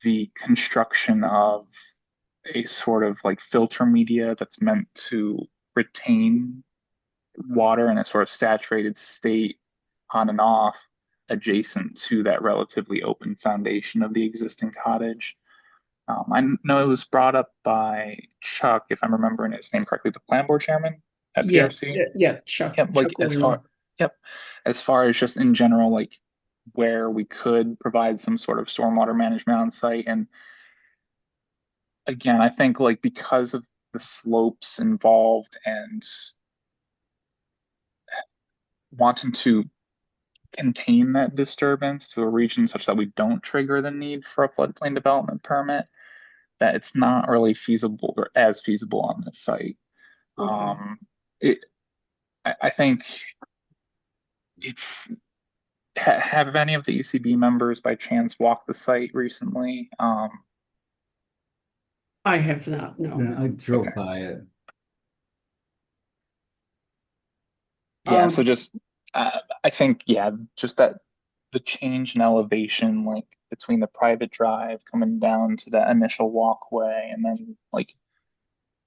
the construction of a sort of like filter media that's meant to retain water in a sort of saturated state on and off adjacent to that relatively open foundation of the existing cottage. I know it was brought up by Chuck, if I'm remembering his name correctly, the plan board chairman at
Yeah,
PRC.
yeah, Chuck.
Yep, like
Chuck
as
Whalen.
far, yep, as far as just in general, like where we could provide some sort of stormwater management on site. And again, I think like because of the slopes involved and wanting to contain that disturbance to a region such that we don't trigger the need for a floodplain development permit, that it's not really feasible or as feasible on this site.
Okay.
It, I think it's have any of the ECB members by chance walked the site recently?
I have not, no.
Yeah, I drove
Okay.
by it.
Yeah, so
Um,
just I think just that the change in elevation, like between the private drive coming down to that initial walkway, and then like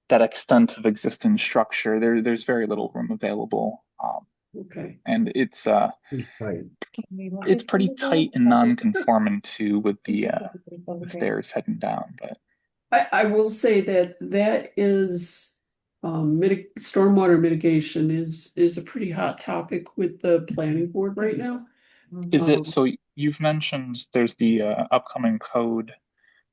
that extent of existing structure, there's very little room available,
okay.
and it's
Right.
it's pretty tight and non-conforming too with the stairs heading down. But
I will say that that is stormwater mitigation is a pretty hot topic with the planning board right now.
is it
Um,
so? You've mentioned there's the upcoming code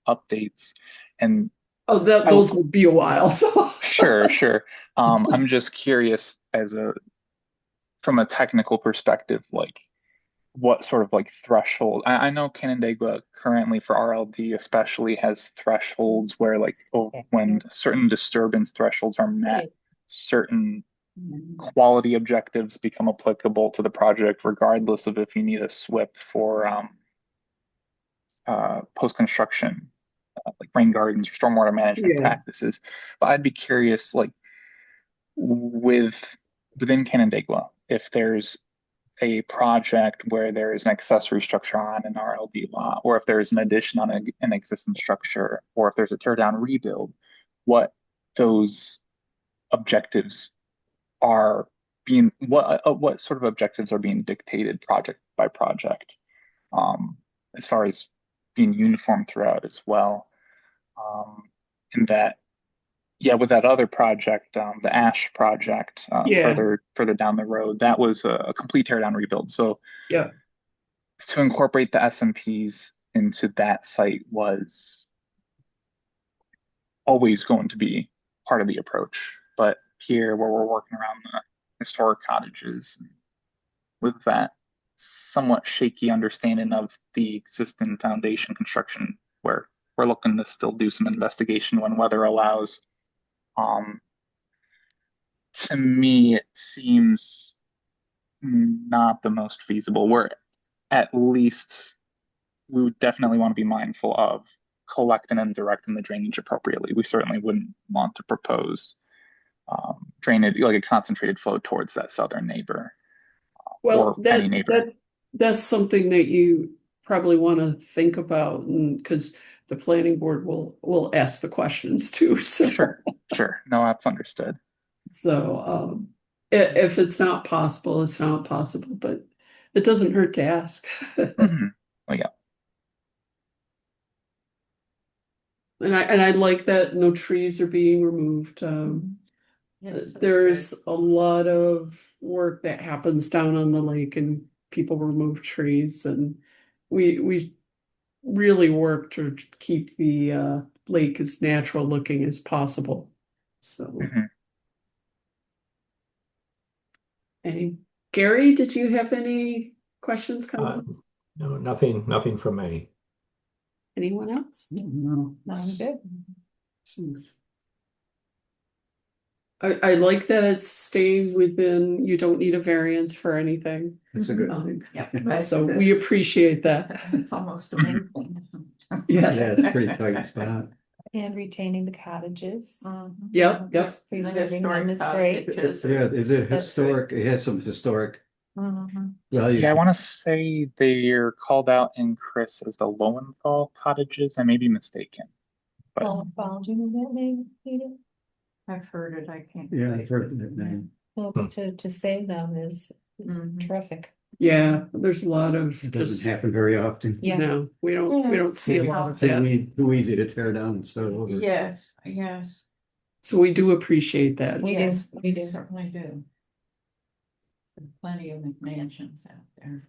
updates, and
Oh, that
I
those will be a while, so.
sure. I'm just curious from a technical perspective, like what sort of like threshold? I know Canandaigua currently for RLD especially has thresholds where like when certain disturbance thresholds are met, certain quality objectives become applicable to the project, regardless of if you need a SWIP for post-construction, like rain gardens or stormwater management
Yeah,
practices. But I'd be curious, like within Canandaigua, if there's a project where there is an accessory structure on an RLD lot, or if there's an addition on an existing structure, or if there's a tear down rebuild, what those objectives are what sort of objectives are being dictated project by project, as far as being uniform throughout as well. And that with that other project, the Ash project,
yeah,
further down the road, that was a complete teardown rebuild. So
yeah.
to incorporate the SMPs into that site was always going to be part of the approach. But here, where we're working around the historic cottages, with that somewhat shaky understanding of the existing foundation construction, where we're looking to still do some investigation when weather allows. Um, to me, it seems not the most feasible. We're at least we would definitely want to be mindful of collecting and directing the drainage appropriately. We certainly wouldn't want to propose drainage like a concentrated flow towards that southern neighbor
Well,
or any neighbor.
that's something that you probably want to think about, and because the planning board will ask the questions too. So,
Sure. No, that's understood.
if it's not possible, it's not possible, but it doesn't hurt to ask.
Mm-hmm. Oh, yeah.
And I like that no trees are being removed. There's a lot of work that happens down on the lake, and people remove trees, and we really work to keep the lake as natural looking as possible. So,
Mm-hmm.
Gary, did you have any questions, comments?
No, nothing from me.
Anyone else?
No.
I'm good.
I like that it's staying within, you don't need a variance for anything.
It's a good.
Yep.
So we appreciate that.
It's almost amazing.
Yes.
Yeah, it's pretty tight spot.
And retaining the cottages.
Mhm.
Yep, yep.
Preserving them is
Historic
great.
cottages.
Yeah, is it
That's
historic? It has some historic
Mhm.
value.
Yeah, I want to say they're called out in Chris as the Lowenthal cottages. I may be mistaken. But
Well, do you know that name, Peter?
I've heard it, I can't.
Yeah, I've
place
heard
it.
that name.
Well, but to save them is
Mhm.
terrific.
Yeah, there's a lot of
It doesn't
just,
happen very often.
Yeah.
no, we don't see a lot of that.
Too easy to tear down and start over.
Yes, yes.
So we do appreciate that.
We do,
Yes,
we do.
certainly do. There's plenty of McMansions out there.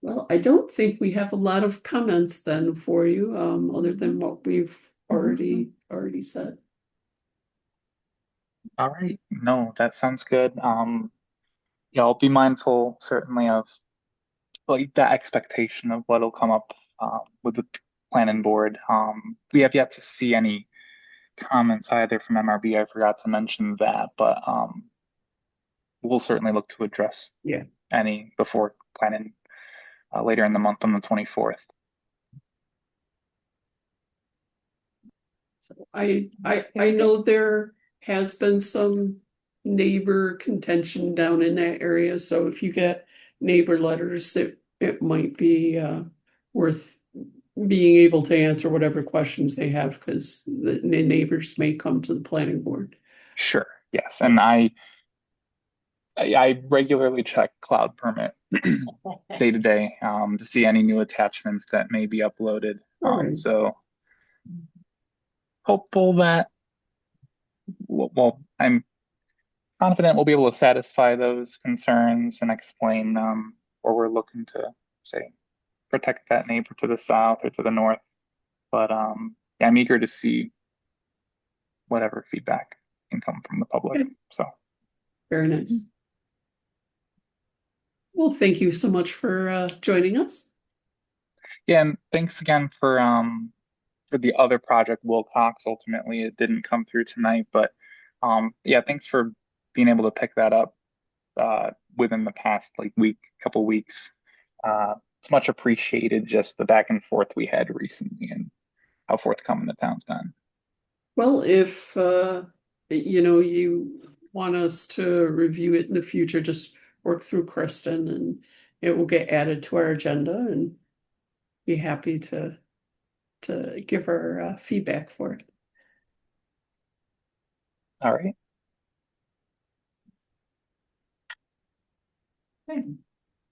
Well, I don't think we have a lot of comments then for you, other than what we've already said.
all right, no, that sounds good. Yeah, I'll be mindful certainly of like the expectation of what'll come up with the planning board. We have yet to see any comments either from MRB. I forgot to mention that, but we'll certainly look to address
Yeah.
any before planning later in the month on the 24th.
So I know there has been some neighbor contention down in that area, so if you get neighbor letters, it might be worth being able to answer whatever questions they have, because the neighbors may come to the planning board.
Sure, yes, and I regularly check Cloud Permit day to day to see any new attachments that may be uploaded.
Alright.
So hopeful that well, I'm confident we'll be able to satisfy those concerns and explain where we're looking to say protect that neighbor to the south or to the north. But yeah, I'm eager to see whatever feedback can come from the public.
Okay.
So
Very nice. Well, thank you so much for joining us.
yeah, and thanks again for the other project, Wilcox. Ultimately, it didn't come through tonight, but yeah, thanks for being able to pick that up within the past like couple weeks. It's much appreciated, just the back and forth we had recently and how forthcoming the town's been.
Well, if you want us to review it in the future, just work through Kristen and it will get added to our agenda, and be happy to give her feedback for it.
All right.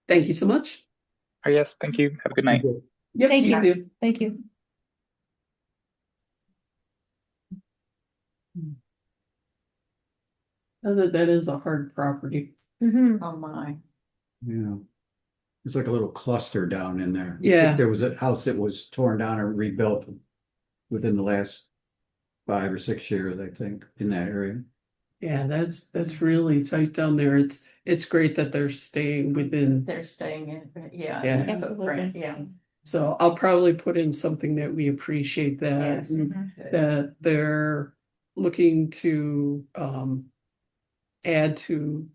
Thank you so much.
Oh, yes, thank you. Have a good night.
Yep,
Thank
you
you.
too.
Thank you.
That is a hard property.
Mhm.
Oh, my.
Yeah. There's like a little cluster down in there.
Yeah.
There was a house that was torn down or rebuilt within the last 5 or 6 years, I think, in that area.
Yeah, that's really tight down there. It's great that they're staying within.
They're staying in, yeah.
Yeah.
in the footprint,
Absolutely.
Yeah.
So I'll probably put in something that we appreciate that,
Yes.
and
Mhm.
that they're looking to add to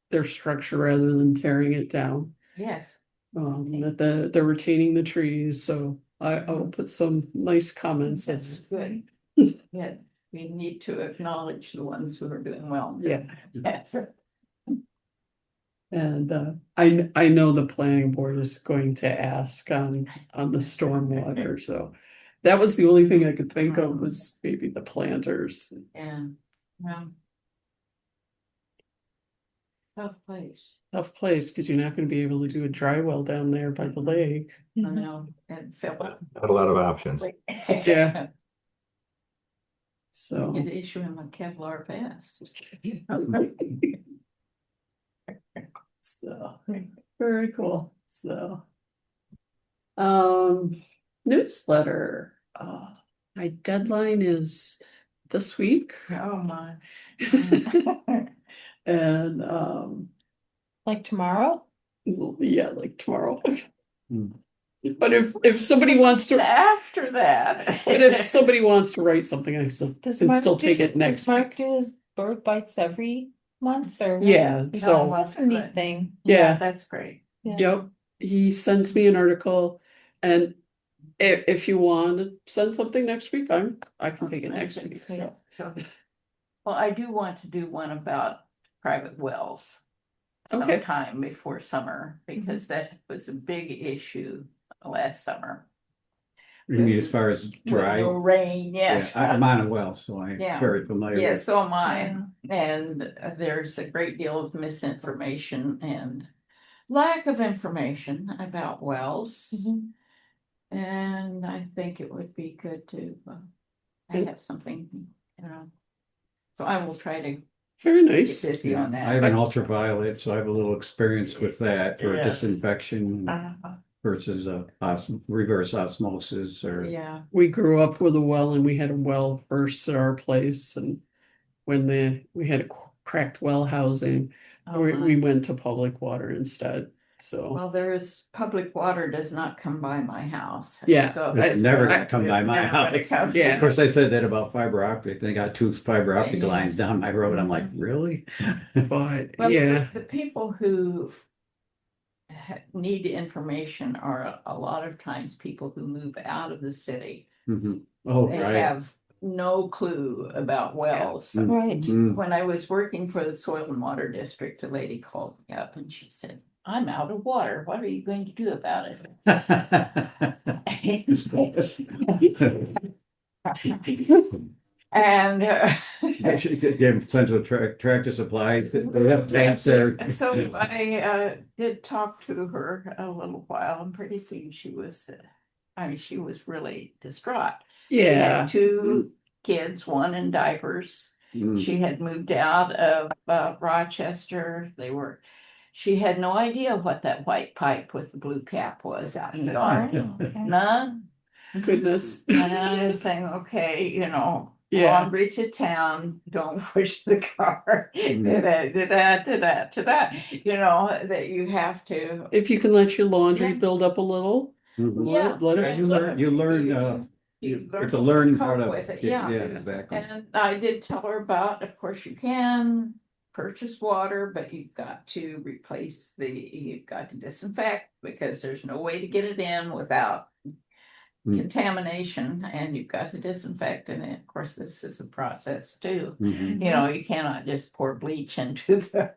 their structure rather than tearing it down.
Yes.
That they're retaining the trees, so I'll put some nice comments in.
That's good. Yeah, we need to acknowledge the ones who are doing well.
Yeah.
Yes.
And I know the planning board is going to ask on the stormwater, so that was the only thing I could think of, was maybe the planters.
Yeah, well. Tough place,
Tough place, because you're not gonna be able to do a dry well down there by the lake.
I know, and Philip.
Not a lot of options.
Yeah. So.
And issue him a Kevlar vest.
So, very cool, so. Newsletter, my deadline is this week.
Oh, my.
And,
Like tomorrow?
yeah, like tomorrow.
Hmm.
But if somebody wants to,
After that.
but if somebody wants to write something, I still
Does
can
Mark
still
do,
take it next
does Mark
week.
do his bird bites every month or?
Yeah,
Because
so
that's a neat thing.
Yeah.
That's great.
Yeah.
yep, he sends me an article, and if you want to send something next week, I can take it next week. So.
Well, I do want to do one about private wells
Okay.
sometime before summer, because that was a big issue last summer.
You mean as far as
With
dry?
no rain, yes.
Yeah, I'm on a well, so I'm
Yeah.
very familiar
Yeah,
with.
so am I. And there's a great deal of misinformation and lack of information about wells.
Mhm.
And I think it would be good to have something, you know. So I will try to
Very
get
nice.
busy
Yeah,
on that.
I have an ultraviolet, so I have a little experience with that for
Yeah.
disinfection
Uh,
versus reverse osmosis or.
Yeah,
We grew up with a well, and we had a well first at our place, and when we had a cracked well housing,
oh
we
my.
went to public water instead. So
Well, public water does not come by my house.
Yeah,
So
It's never gonna come by
it's
my
never gonna
house.
come.
Yeah.
Of course, I said that about fiber optic. They got 2 fiber optic
Yeah.
lines down my road. I'm like, really?
but
Well,
yeah,
the people who need information are a lot of times people who move out of the city.
Mhm. Oh,
They
right.
have no clue about wells.
Mm.
Right.
Mm.
When I was working for the Soil and Water District, a lady called me up and she said, "I'm out of water. What are you going to do about it?" And
They should give Central Tractor Supply. They have tanks there.
so I did talk to her a little while, and pretty soon she was, she was really distraught. She
yeah,
had 2 kids, one in diapers.
Mm.
She had moved out of Rochester. She had no idea what that white pipe with the blue cap was out in the yard.
Oh, okay.
None.
goodness.
And I was saying, okay,
Yeah.
Long Reach of town, don't push the car.
Mm.
That you have to.
If you can let your laundry
Yeah.
build up a little,
Mhm.
Yeah.
let
Yeah,
it.
you learn, it's a
to
learned
cope
part of
with it,
yeah,
yeah.
exactly.
And I did tell her about, of course, you can purchase water, but you've got to disinfect, because there's no way to get it in without
Mm.
contamination, and you've got to disinfect. And of course, this is a process too.
Mhm.
You cannot just pour bleach into the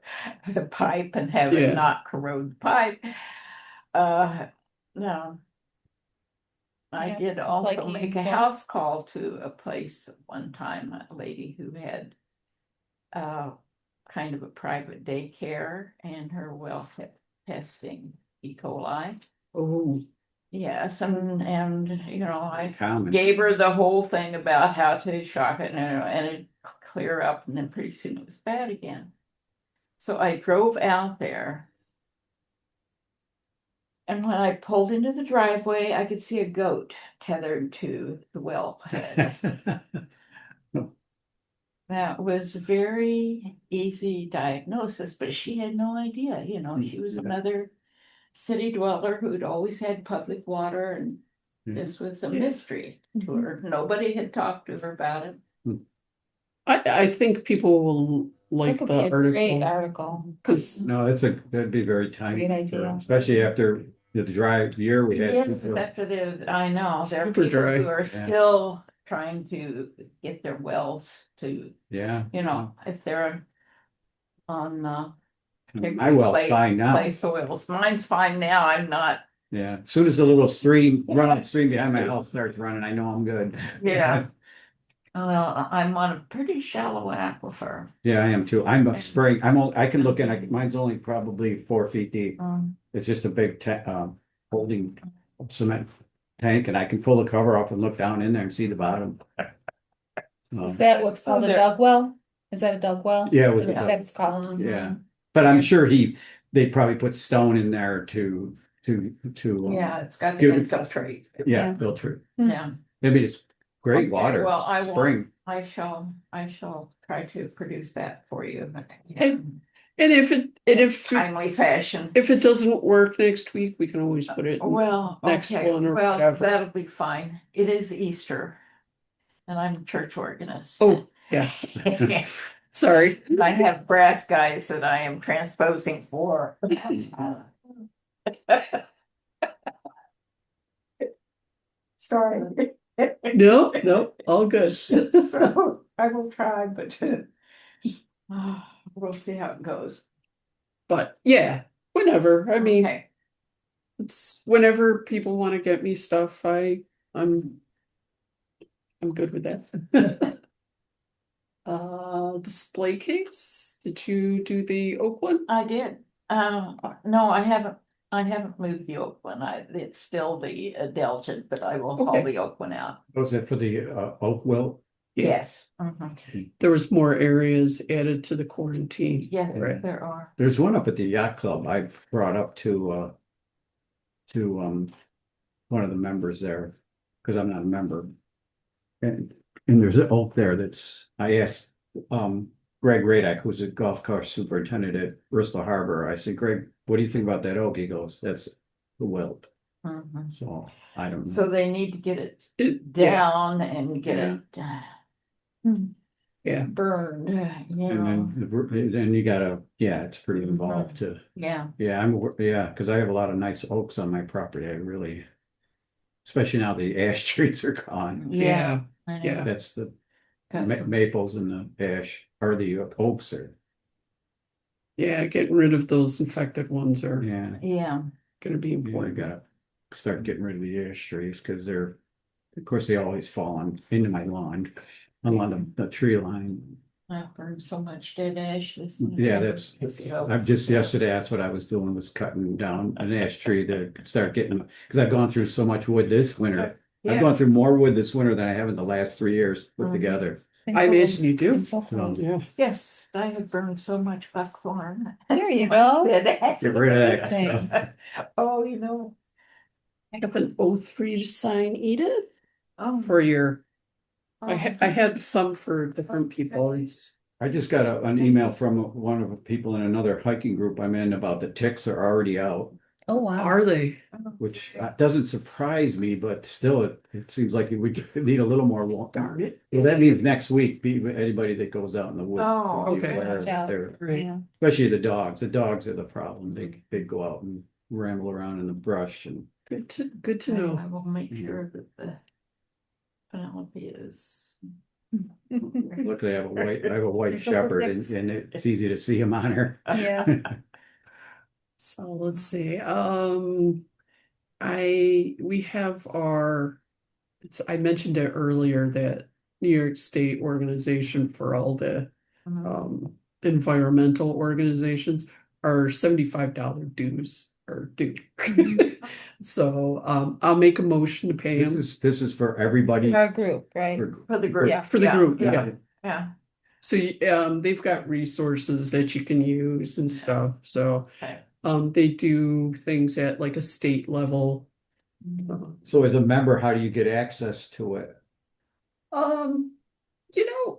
pipe and have
Yeah.
it not corrode the pipe. No. I
Yeah,
did
it's
also
like you
make a
don't-
house call to a place one time, a lady who had kind of a private daycare, and her well kept testing E. coli.
Oh,
Yes, and I
Common.
gave her the whole thing about how to shock it, and it clear up, and then pretty soon it was bad again. So I drove out there. And when I pulled into the driveway, I could see a goat tethered to the well head. That was a very easy diagnosis, but she had no idea. She was another city dweller who'd always had public water, and this was a mystery to her. Nobody had talked to her about it.
I think people will like
That could
the
be a great
article
article.
because
No, that'd be very timely,
Great idea.
especially after the dry year we had.
Yes, after I know, there are
Super
people
dry.
who are
Yeah.
still trying to get their wells to,
Yeah.
if they're on
My well's fine now.
clay soils. Mine's fine now. I'm not.
Yeah, as soon as the little runoff stream behind my house starts running, I know I'm good.
Yeah. Well, I'm on a pretty shallow aquifer.
Yeah, I am too. I'm a spring. I can look in, mine's only probably 4 feet deep. It's just a big holding cement tank, and I can pull the cover off and look down in there and see the bottom.
Is that what's called a
there-
dug well? Is that a dug well?
Yeah, it was
Is
a
that
dug-
what it's called?
Yeah, but I'm sure they probably put stone in there to
Yeah, it's got to
Give it-
infiltrate.
yeah, filter.
Yeah.
Maybe it's great
Okay,
water.
well, I will-
Spring.
I shall try to produce that for you.
Hey. And if
timely fashion.
it doesn't work next week, we can always put it.
Well,
next
okay,
one or
well,
whatever.
that'll be fine. It is Easter. And I'm a church organist.
Oh, yes. Sorry.
I have brass guys that I am transposing for. Sorry.
No, all good.
So I will try, but we'll see how it goes.
But yeah, whenever. I mean,
Okay.
it's whenever people want to get me stuff, I'm good with that. Display case. Did you do the oak one?
I did. No, I haven't moved the oak one. It's still the Delgin, but I will haul
Okay.
the oak one out.
Was it for the oak wilt?
Yeah.
Yes. Mhm.
There was more areas added to the quarantine.
Yeah,
Right.
there are.
There's one up at the yacht club I brought up to one of the members there, because I'm not a member. And there's an oak there I asked Greg Radek, who's a golf course superintendent at Bristol Harbor. I said, Greg, what do you think about that oak? He goes, that's the wilt.
Mhm.
So I don't know.
So they need to get it
Yeah.
down and get it
Yeah.
burned, you
And
know.
then you gotta, yeah, it's pretty involved to,
Yeah.
yeah, because I have a lot of nice oaks on my property. I really, especially now the ash trees are gone.
Yeah. I know.
Yeah.
That's the
Got some-
maples and the ash, or the oaks are,
Yeah, getting rid of those infected ones are
yeah.
Yeah.
gonna be
You
important.
gotta start getting rid of the ash trees, because they're, of course, they always fall into my lawn, along the tree line.
I burned so much dead ash this
Yeah,
winter.
that's, I've just yesterday, that's what I was doing, was cutting down an ash tree to start getting them, because I've gone through so much wood this winter. I've
Yeah.
gone through more wood this winter than I have in the last 3 years put
Mhm.
together.
I imagine you do.
So cool.
Yeah.
Yes, I have burned so much buckthorn.
There you go.
Dead ash.
Get rid of that
Thanks.
stuff.
Oh, you know.
I have an oath for you to sign, Edith,
Oh,
for your, I
oh,
had some for different people. It's,
I just got an email from one of the people in another hiking group I'm in about the ticks are already out,
Oh, wow.
are they?
which doesn't surprise me, but still, it seems like we need a little more long.
Darn it.
Well, that means next week, anybody that goes out in the woods.
Oh,
be
okay.
aware of
Yeah.
their-
Right.
Yeah.
Especially the dogs. The dogs are the problem. They go out and ramble around in the brush and
Good to know.
I will make sure that the Penelope is.
look, I have a white shepherd and it's easy to see him on her.
Yeah.
So let's see. We have I mentioned it earlier, that New York State organization for all the environmental organizations are $75 dues are due. So I'll make a motion to pay them.
This is for everybody.
Our group, right?
For the group.
Yeah,
for the group, yeah.
Yeah.
So they've got resources that you can use and stuff. So
Okay.
they do things at like a state level.
So as a member, how do you get access to it?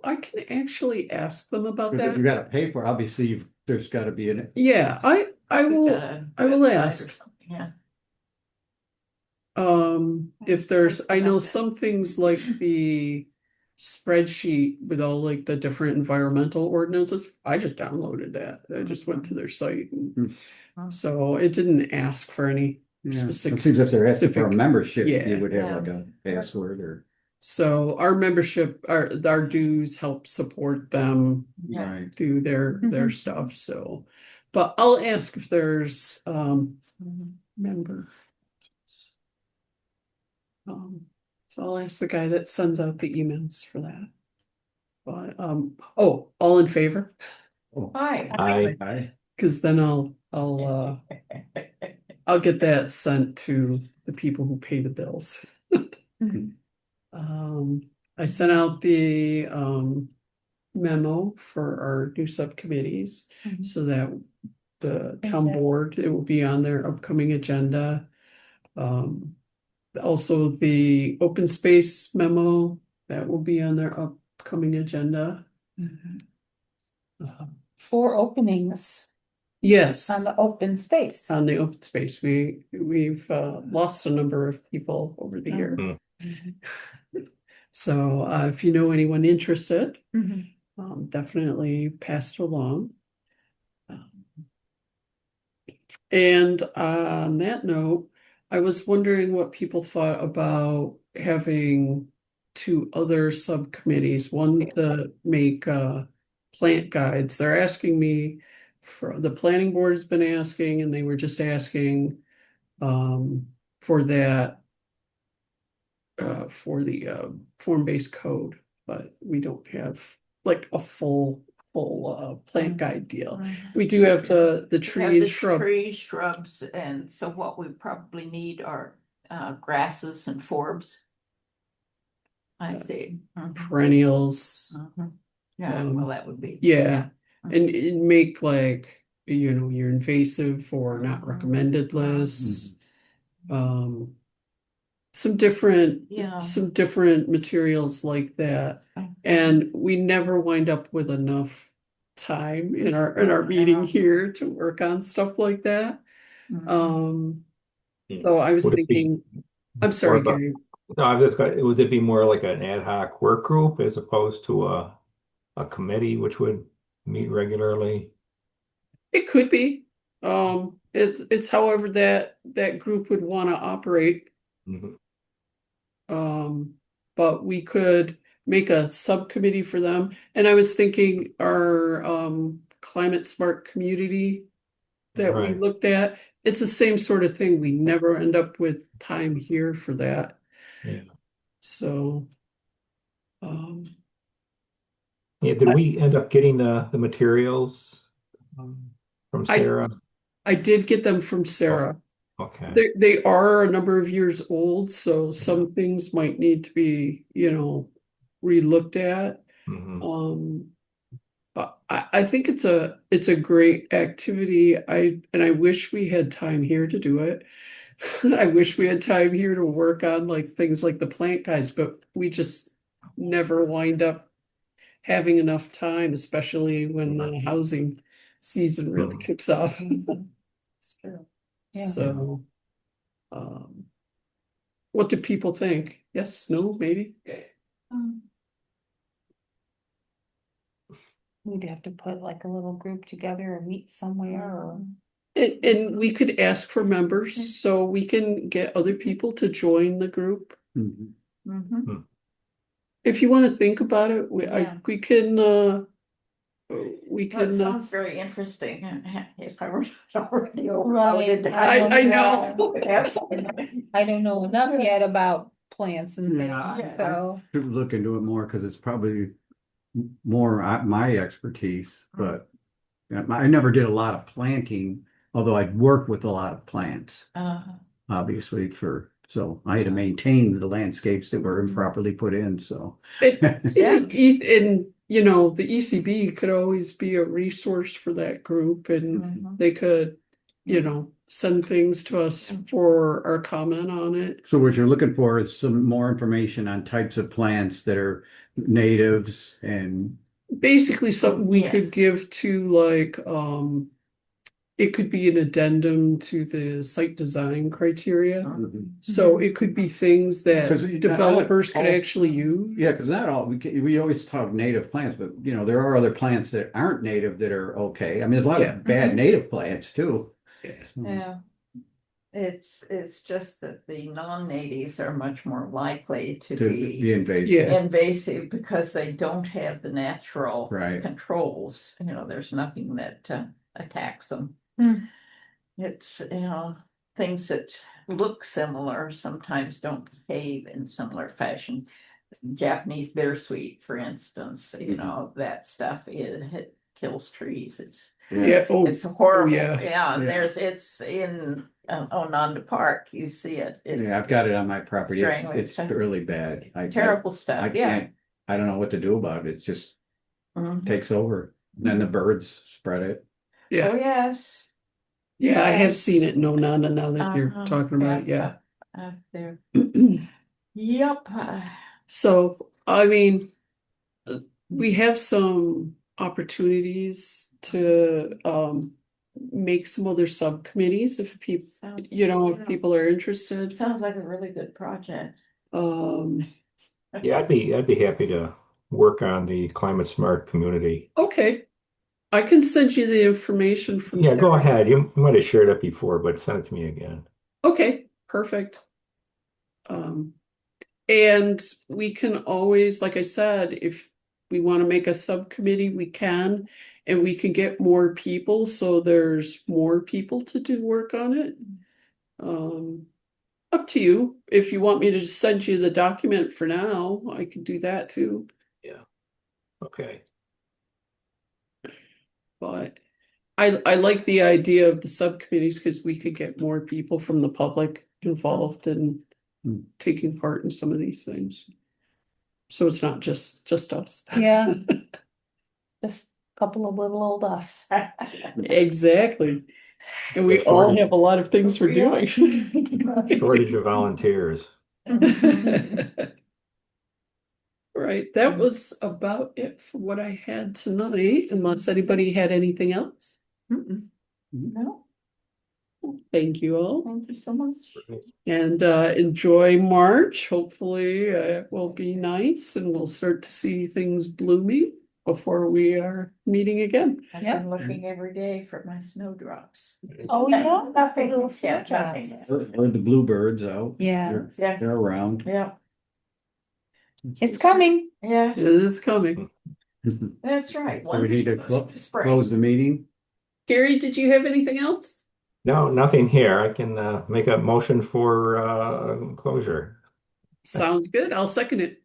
I can actually ask them about
Because if you
that.
gotta pay for it, obviously there's gotta be an,
Yeah, I will. I will
Website or
ask.
something, yeah.
If there's, I know some things like the spreadsheet with all like the different environmental ordinances. I just downloaded that. I just went to their site, and so it didn't ask for any
yeah.
specific.
It seems if they're asking for a
specific-
membership,
Yeah.
you would have
Yeah.
like a password or.
So our membership, our dues help support them
Yeah.
Right.
do their stuff. So, but I'll ask if there's member. So I'll ask the guy that sends out the emails for that. But all in favor?
Hi.
I
Because then I'll get that sent to the people who pay the bills. I sent out the memo for our new subcommittees so that the town board, it will be on their upcoming agenda. Also the open space memo, that will be on their upcoming agenda.
4 openings
Yes,
on the open space.
on the open space, we've lost a number of people over the years.
Mhm.
So if you know anyone interested,
Mhm.
definitely pass it along. And on that note, I was wondering what people thought about having 2 other subcommittees, one to make plant guides. They're asking me for the planning board has been asking, and they were just asking for that for the form-based code, but we don't have like a full plant guide deal. We do have the
We
tree
have
and
the
shrub.
trees, shrubs, and so what we probably need are grasses and forbs. I see. Mhm.
Perennials.
Mhm. Yeah, well, that would be.
Yeah,
Mhm.
and make like, your invasive or not
Mhm.
recommended lists. Some different
Yeah.
materials like that. And we never wind up with enough time in our meeting
Yeah.
here to work on stuff like that.
Mhm.
So I was
Would it be
thinking, I'm
more
sorry,
of a-
Gary.
No, I'm just going, would it be more like an ad hoc work group as opposed to a committee which would meet regularly?
It could be. It's however that group would want to operate.
Mhm.
But we could make a subcommittee for them. And I was thinking our climate smart community that we
Right.
looked at, it's the same sort of thing. We never end up with time here for that.
Yeah.
So um
Yeah, did we end up getting the materials from
I
Sarah?
I did get them from Sarah.
Okay.
They are a number of years old, so some things might need to be, relooked at.
Mhm.
But I think it's a great activity. I wish we had time here to do it. I wish we had time here to work on like things like the plant guides, but we just never wind up having enough time, especially when the housing season really kicks off.
It's true. Yeah.
So, um, what do people think? Yes, no, maybe?
We'd have to put like a little group together or meet somewhere or.
And we could ask for members so we can get other people to join the group.
Mhm.
Mhm.
If you want to think about it,
Yeah.
we can
Well, it
uh,
sounds very interesting. If I were already
Right,
overloaded.
I know.
I don't know enough yet about plants and
Yeah,
things, so.
should look into it more because it's probably more my expertise, but I never did a lot of planting, although I'd worked with a lot of plants, obviously so I had to maintain the landscapes that were improperly put in, so.
and the ECB could always be a resource for that group, and
Mhm.
they could, send things to us for our comment on it.
So what you're looking for is some more information on types of plants that are natives and.
Basically, something we
Yes.
could give to like it could be an addendum to the site design criteria. So it could be things that
'Cause
developers could
all-
actually use.
Yeah, because not all, we always talk native plants, but there are other plants that aren't native that are okay. I mean, there's a lot
Yeah.
of bad native plants too.
Yeah. It's just that the non-natives are much more likely to
To
be
be invasive.
Yeah.
invasive because they don't have the natural
Right.
controls. There's nothing that attacks them.
Hmm.
It's, things that look similar sometimes don't behave in similar fashion. Japanese bittersweet, for instance, that stuff it kills trees.
Yeah. Oh,
It's horrible.
yeah.
Yeah,
Yeah.
it's in Ononda Park. You see it.
Yeah, I've got it on my property.
Strangely,
It's really bad.
Terrible stuff.
I
Yeah.
can't, I don't know what to do about it. It just
Mhm.
takes over. And then the birds spread it.
Yeah.
Oh, yes.
Yeah, I have
Yes.
seen it in Ononda now that you're talking about it. Yeah.
Up there. Yep.
So, I mean, we have some opportunities to make some other subcommittees if people, if people are interested.
Sounds like a really good project.
Yeah, I'd be happy to work on the climate smart community.
Okay. I can send you the information from
Yeah, go
Sarah.
ahead. You might have shared it before, but send it to me again.
Okay, perfect. And we can always, like I said, if we want to make a subcommittee, we can, and we can get more people, so there's more people to do work on it. Up to you. If you want me to just send you the document for now, I can do that too.
Okay.
But I like the idea of the subcommittees because we could get more people from the public involved in taking part in some of these things. So it's not just us.
Yeah. Just a couple of little old us.
Exactly. And we
So
all
shortage-
have a lot of things we're doing.
Shortage of volunteers.
Right, that was about it for what I had tonight, unless anybody had anything else.
No,
Thank you all.
thank you so much.
And enjoy March. Hopefully it will be nice and we'll start to see things blooming before we are meeting again.
I've
Yeah.
been looking every day for my snowdrops.
Oh, yeah, that's the little
Yeah,
snowdrops.
Or the bluebirds out.
Yeah.
They're-
Yeah.
They're around.
Yeah,
It's coming.
yes,
It is coming.
that's right.
So we need to
Spring.
close the meeting.
Gary, did you have anything else?
No, nothing here. I can make a motion for closure.
Sounds good. I'll second it.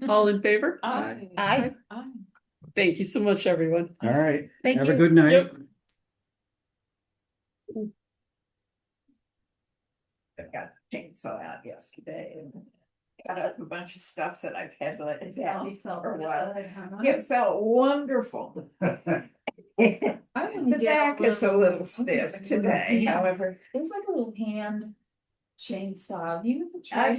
All in favor?
Aye.
Aye.
Aye.
Thank you so much, everyone.
All right.
Thank
Have a
you.
good night.
Yep.
I got the chainsaw out yesterday and got up a bunch of stuff that I've had let down for a while. It felt wonderful. The back is a little stiff today, however.
There's like a little hand chainsaw. You
I've